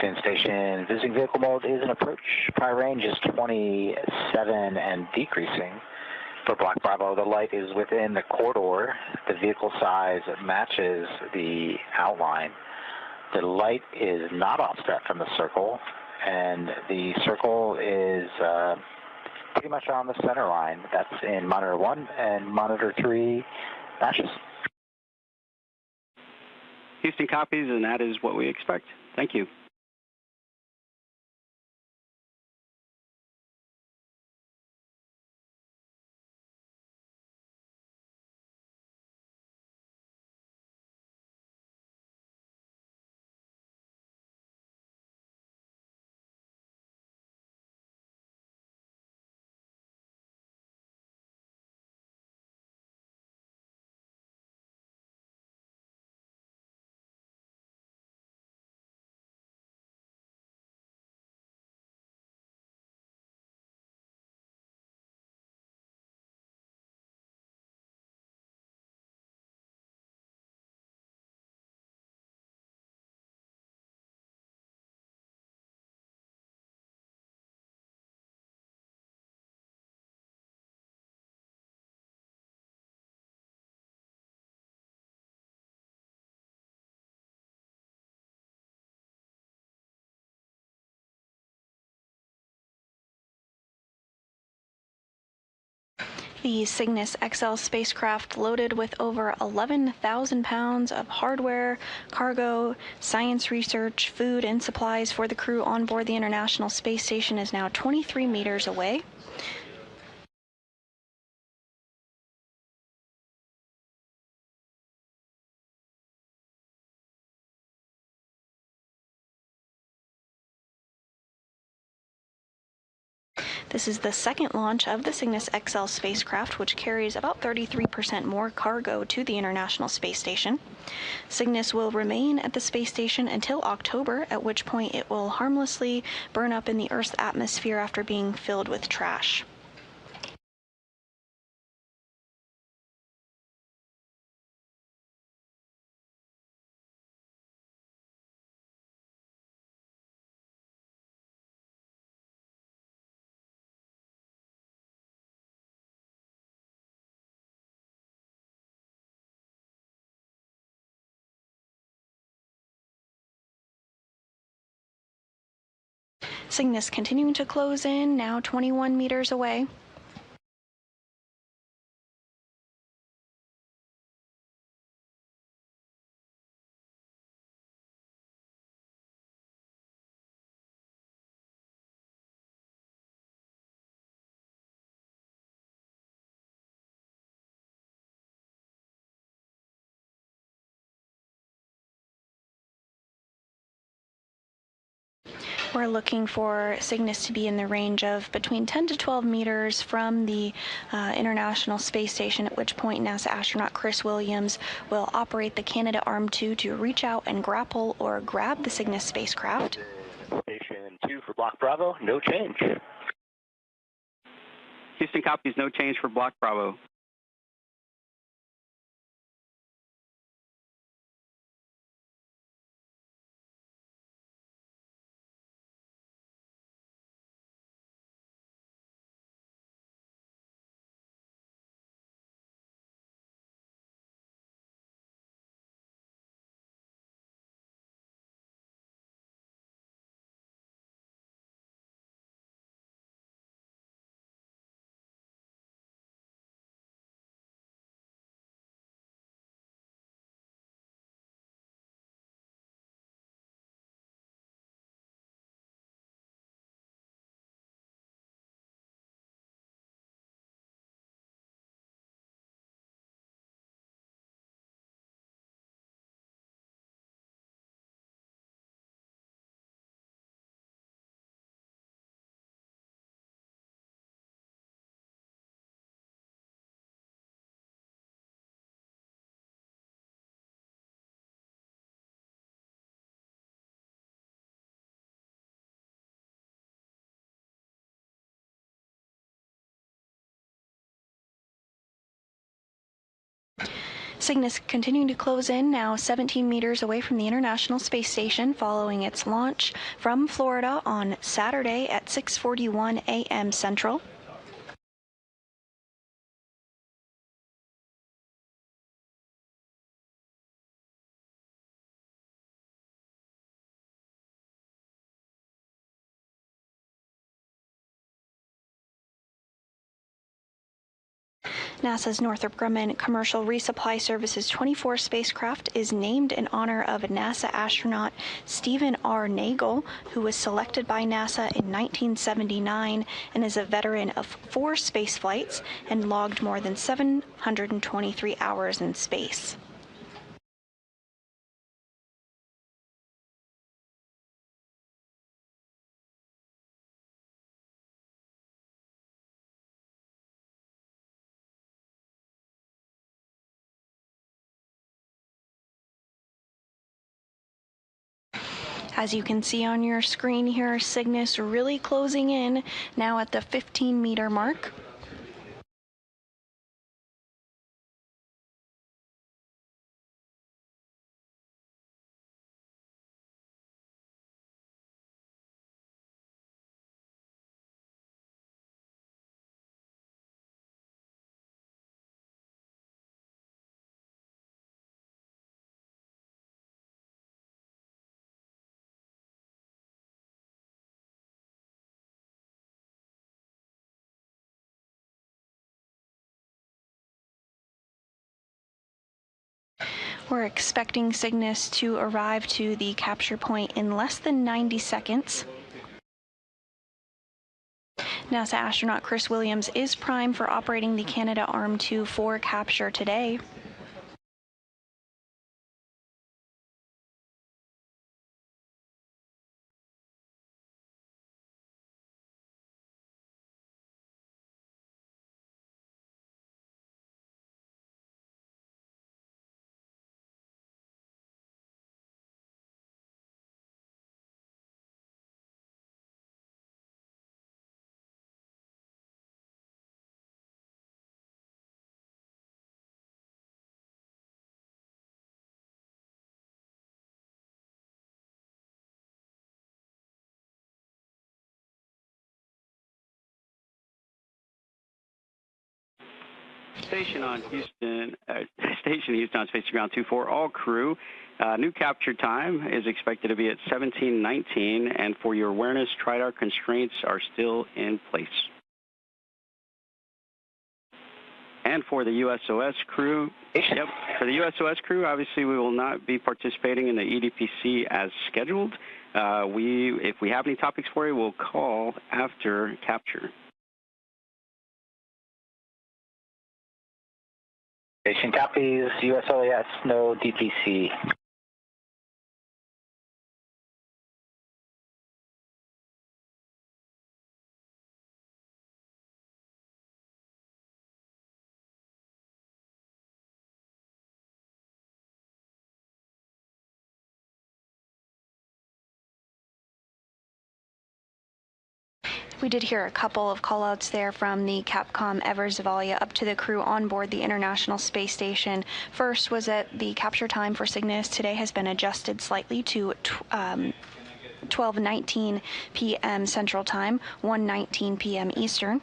Houston Station, visiting vehicle mode is in approach. Prior range is 27 and decreasing. For Black Bravo, the light is within the corridor. The vehicle size matches the outline. The light is not offset from the circle, and the circle is pretty much on the center line. That's in monitor 1, and monitor 3 matches. Houston copies, and that is what we expect. Thank you. The Cygnus XL spacecraft, loaded with over 11,000 pounds of hardware, cargo, science research, food, and supplies for the crew on board the International Space Station, is now 23 meters away. This is the second launch of the Cygnus XL spacecraft, which carries about 33% more cargo to the International Space Station. Cygnus will remain at the space station until October, at which point it will harmlessly burn up in the Earth's atmosphere after being filled with trash. Cygnus continuing to close in, now 21 meters away. We're looking for Cygnus to be in the range of between 10 to 12 meters from the International Space Station, at which point NASA astronaut Chris Williams will operate the Canadarm2 to reach out and grapple or grab the Cygnus spacecraft. Station 2 for Block Bravo, no change. Houston copies, no change for Block Bravo. Cygnus continuing to close in, now 17 meters away from the International Space Station following its launch from Florida on Saturday at 6:41 a.m. Central. NASA's Northrop Grumman Commercial Resupply Services 24 spacecraft is named in honor of NASA astronaut Stephen R. Nagel, who was selected by NASA in 1979 and is a veteran of 4 space flights and logged more than 723 hours in space. As you can see on your screen here, Cygnus really closing in, now at the 15-meter mark. We're expecting Cygnus to arrive to the capture point in less than 90 seconds. NASA astronaut Chris Williams is primed for operating the Canadarm2 for capture today. Station Houston on Space Ground 2 for all crew. New capture time is expected to be at 17:19, and for your awareness, TRIDAR constraints are still in place. And for the USOS crew, for the USOS crew, obviously we will not be participating in the EDPC as scheduled. If we have any topics for you, we'll call after capture. Station copies, USOS, no DPC. We did hear a couple of callouts there from the Capcom Ever-Zavalia up to the crew on board the International Space Station. First was that the capture time for Cygnus today has been adjusted slightly to 12:19 p.m. Central Time, 1:19 p.m. Eastern.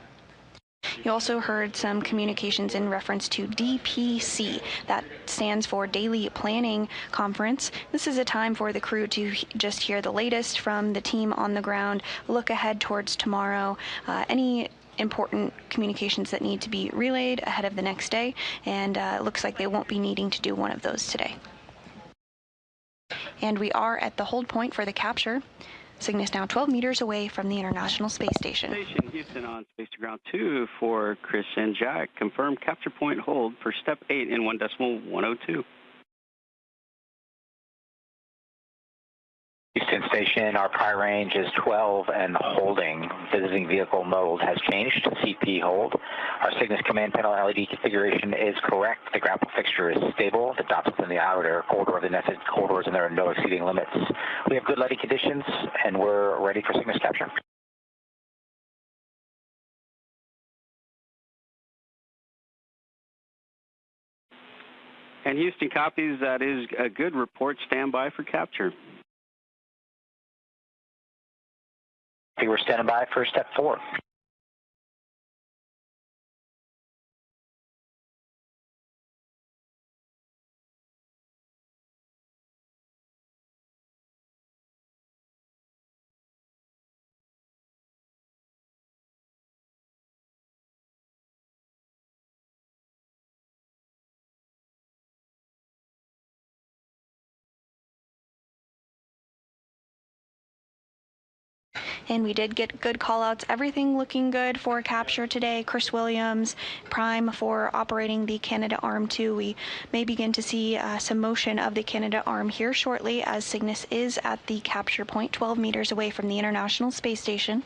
You also heard some communications in reference to DPC. That stands for Daily Planning Conference. This is a time for the crew to just hear the latest from the team on the ground, look ahead towards tomorrow, any important communications that need to be relayed ahead of the next day, and it looks like they won't be needing to do one of those today. And we are at the hold point for the capture. Cygnus now 12 meters away from the International Space Station. Station Houston on Space to Ground 2 for Chris and Jack. Confirm capture point hold for step 8 in 1.102. Houston Station, our prior range is 12 and holding. Visiting vehicle mode has changed to CP hold. Our Cygnus command panel LED configuration is correct. The grapple fixture is stable. The dots within the outer corridor of the nested corridors, and there are no exceeding limits. We have good lighting conditions, and we're ready for Cygnus capture. And Houston copies. That is a good report. Stand by for capture. Okay, we're standing by for step 4. And we did get good call-outs. Everything looking good for capture today. Chris Williams, prime for operating the Canadarm2. We may begin to see some motion of the Canadarm here shortly as Cygnus is at the capture point, 12 meters away from the International Space Station.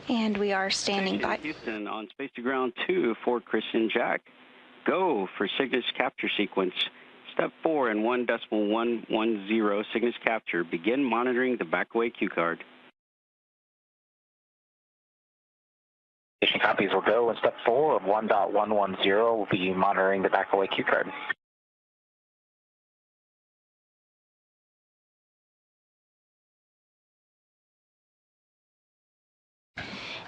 And we are standing by. Houston on Space to Ground 2 for Christian Jack. Go for Cygnus capture sequence. Step 4 and 1.110 Cygnus capture. Begin monitoring the backaway cue card. Station copies will go in step 4 of 1.110. We'll be monitoring the backaway cue card.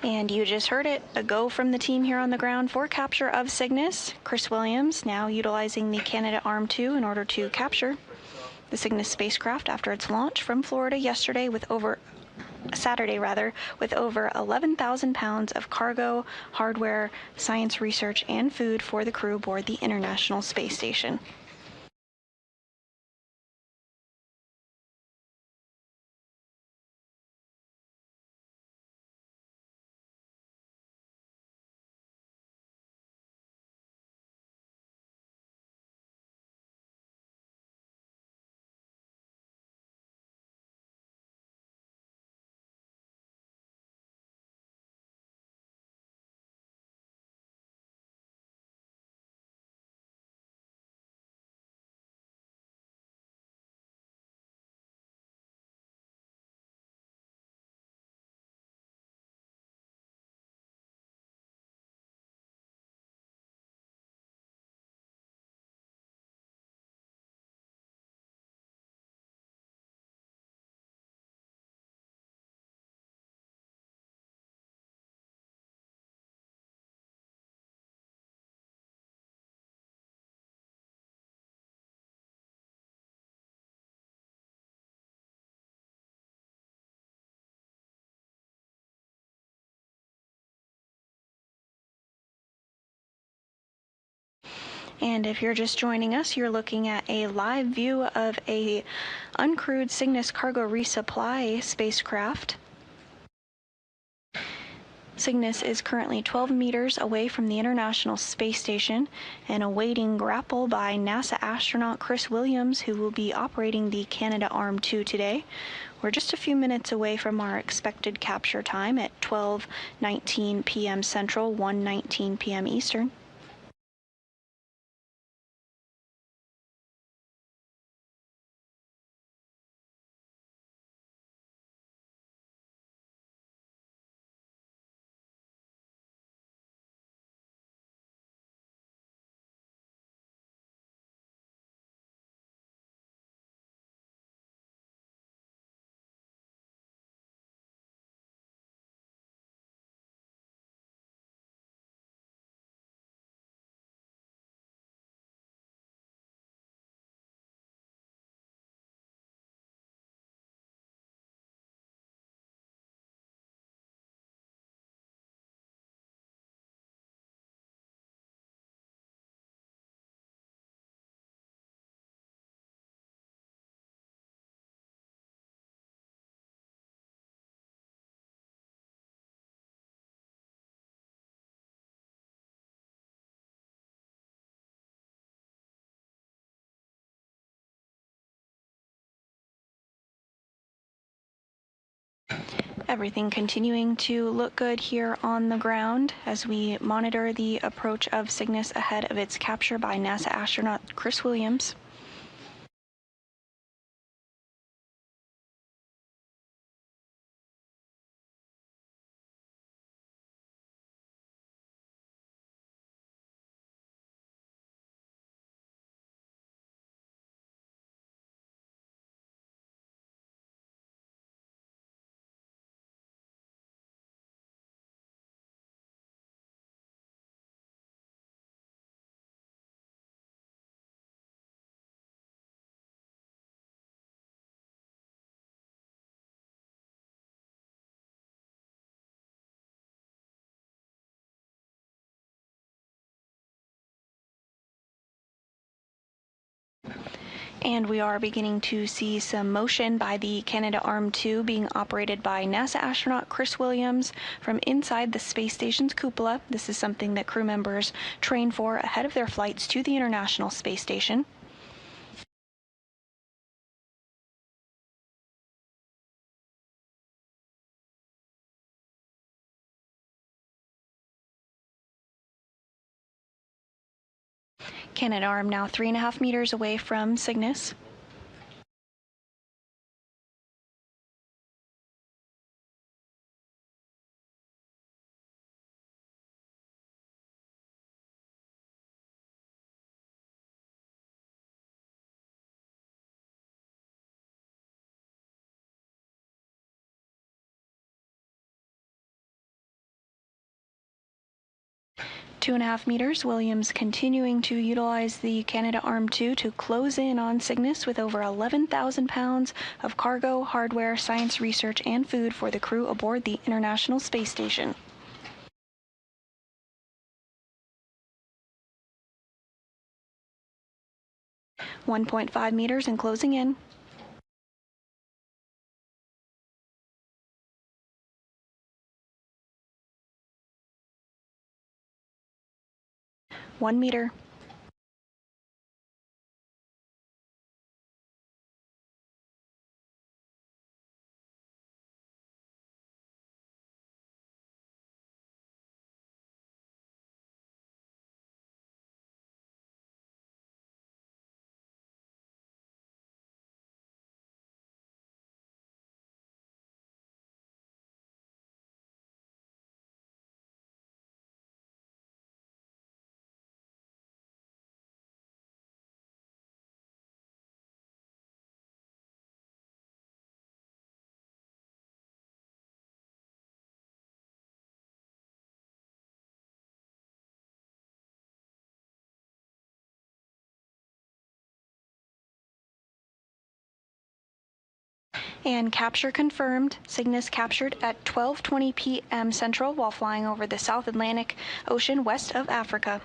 And you just heard it, a go from the team here on the ground for capture of Cygnus. Chris Williams now utilizing the Canadarm2 in order to capture the Cygnus spacecraft after its launch from Florida yesterday with Saturday, with over 11,000 pounds of cargo, hardware, science research, and food for the crew aboard the International Space Station. And if you're just joining us, you're looking at a live view of a uncrewed Cygnus cargo resupply spacecraft. Cygnus is currently 12 meters away from the International Space Station and awaiting grapple by NASA astronaut Chris Williams, who will be operating the Canadarm2 today. We're just a few minutes away from our expected capture time at 12:19 p.m. Central, 1:19 p.m. Eastern. Everything continuing to look good here on the ground as we monitor the approach of Cygnus ahead of its capture by NASA astronaut Chris Williams. And we are beginning to see some motion by the Canadarm2 being operated by NASA astronaut Chris Williams from inside the space station's cupola. This is something that crew members train for ahead of their flights to the International Space Station. Canadarm now 3.5 meters away from Cygnus. Two and a half meters, Williams continuing to utilize the Canadarm2 to close in on Cygnus with over 11,000 pounds of cargo, hardware, science research, and food for the crew aboard the International Space Station. .5 meters and closing in. One meter. And capture confirmed. Cygnus captured at 12:20 p.m. Central while flying over the South Atlantic Ocean west of Africa.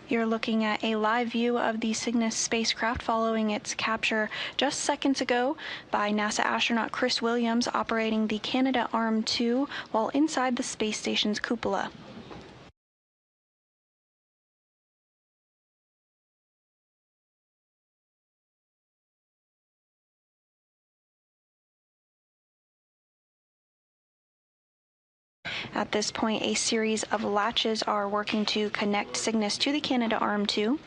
You're looking at a live view of the Cygnus spacecraft following its capture just seconds ago by NASA astronaut Chris Williams operating the Canadarm2 while inside the space station's cupola. At this point, a series of latches are working to connect Cygnus to the Canadarm2.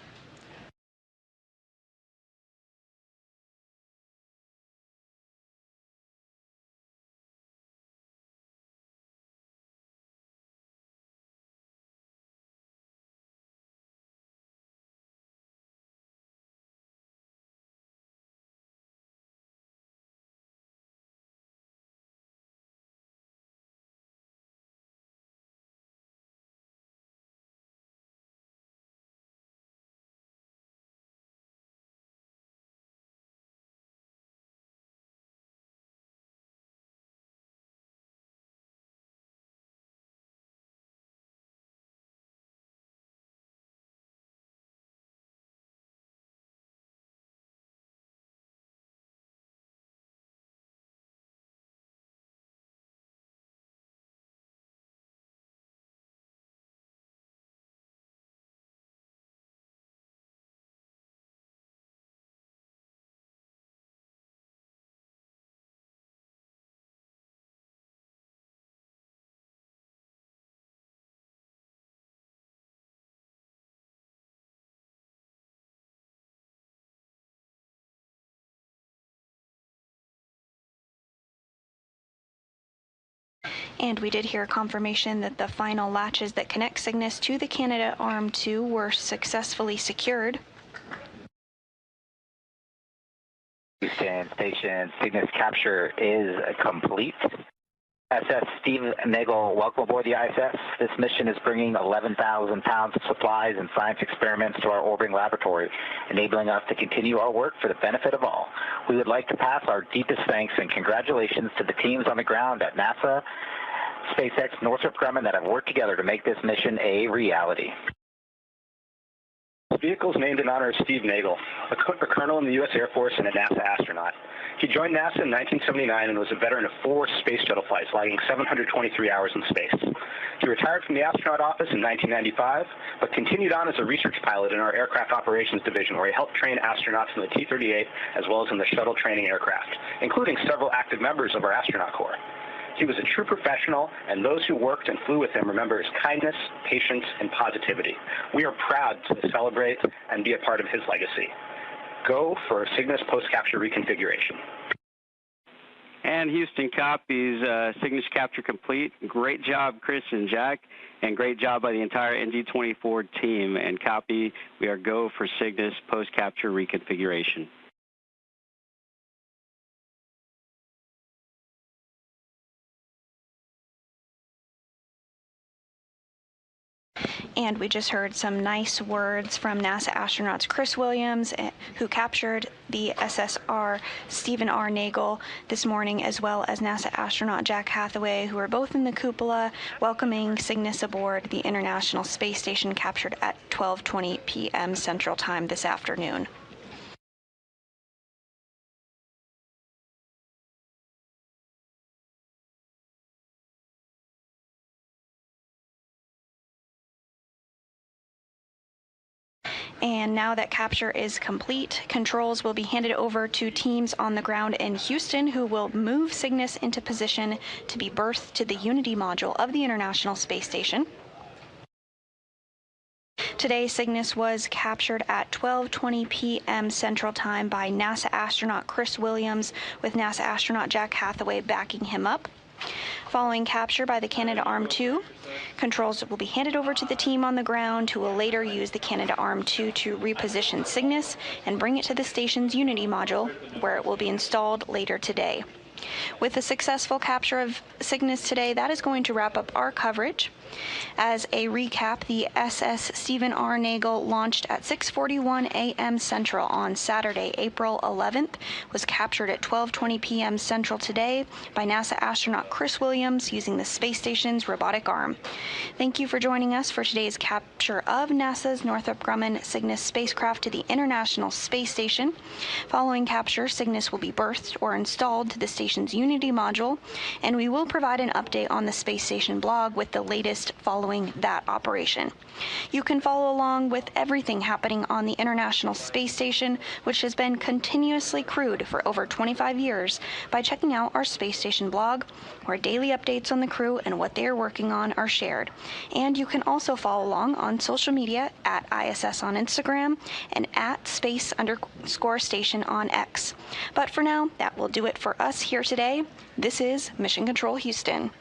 And we did hear confirmation that the final latches that connect Cygnus to the Canadarm2 were successfully secured. Houston Station, Cygnus capture is complete. SS Steve Nagel, welcome aboard the ISS. This mission is bringing 11,000 pounds of supplies and science experiments to our orbiting laboratory, enabling us to continue our work for the benefit of all. We would like to pass our deepest thanks and congratulations to the teams on the ground at NASA, SpaceX, Northrop Grumman that have worked together to make this mission a reality. The vehicle is named in honor of Steve Nagel, a colonel in the U.S. Air Force and a NASA astronaut. He joined NASA in 1979 and was a veteran of 4 space shuttle flights, logging 723 hours in space. He retired from the astronaut office in 1995, but continued on as a research pilot in our aircraft operations division, where he helped train astronauts in the T-38 as well as in the shuttle training aircraft, including several active members of our astronaut corps. He was a true professional, and those who worked and flew with him remember his kindness, patience, and positivity. We are proud to celebrate and be a part of his legacy. Go for Cygnus post-capture reconfiguration. And Houston copies Cygnus capture complete. Great job, Chris and Jack, and great job by the entire NG-24 team. And copy, we are go for Cygnus post-capture reconfiguration. And we just heard some nice words from NASA astronauts Chris Williams, who captured the SSR Stephen R. Nagel this morning, as well as NASA astronaut Jack Hathaway, who are both in the cupola welcoming Cygnus aboard the International Space Station, captured at 12:20 p.m. Central Time this afternoon. And now that capture is complete, controls will be handed over to teams on the ground in Houston, who will move Cygnus into position to be berthed to the Unity module of the International Space Station. Today, Cygnus was captured at 12:20 p.m. Central Time by NASA astronaut Chris Williams, with NASA astronaut Jack Hathaway backing him up. Following capture by the Canadarm2, controls will be handed over to the team on the ground, who will later use the Canadarm2 to reposition Cygnus and bring it to the station's Unity module, where it will be installed later today. With the successful capture of Cygnus today, that is going to wrap up our coverage. As a recap, the SS Stephen R. Nagel launched at 6:41 a.m. Central on Saturday, April 11th, was captured at 12:20 p.m. Central today by NASA astronaut Chris Williams using the space station's robotic arm. Thank you for joining us for today's capture of NASA's Northrop Grumman Cygnus spacecraft to the International Space Station. Following capture, Cygnus will be berthed or installed to the station's Unity module, and we will provide an update on the space station blog with the latest following that operation. You can follow along with everything happening on the International Space Station, which has been continuously crewed for over 25 years, by checking out our space station blog, where daily updates on the crew and what they are working on are shared. And you can also follow along on social media at ISS on Instagram and at space_station on X. But for now, that will do it for us here today. This is Mission Control Houston.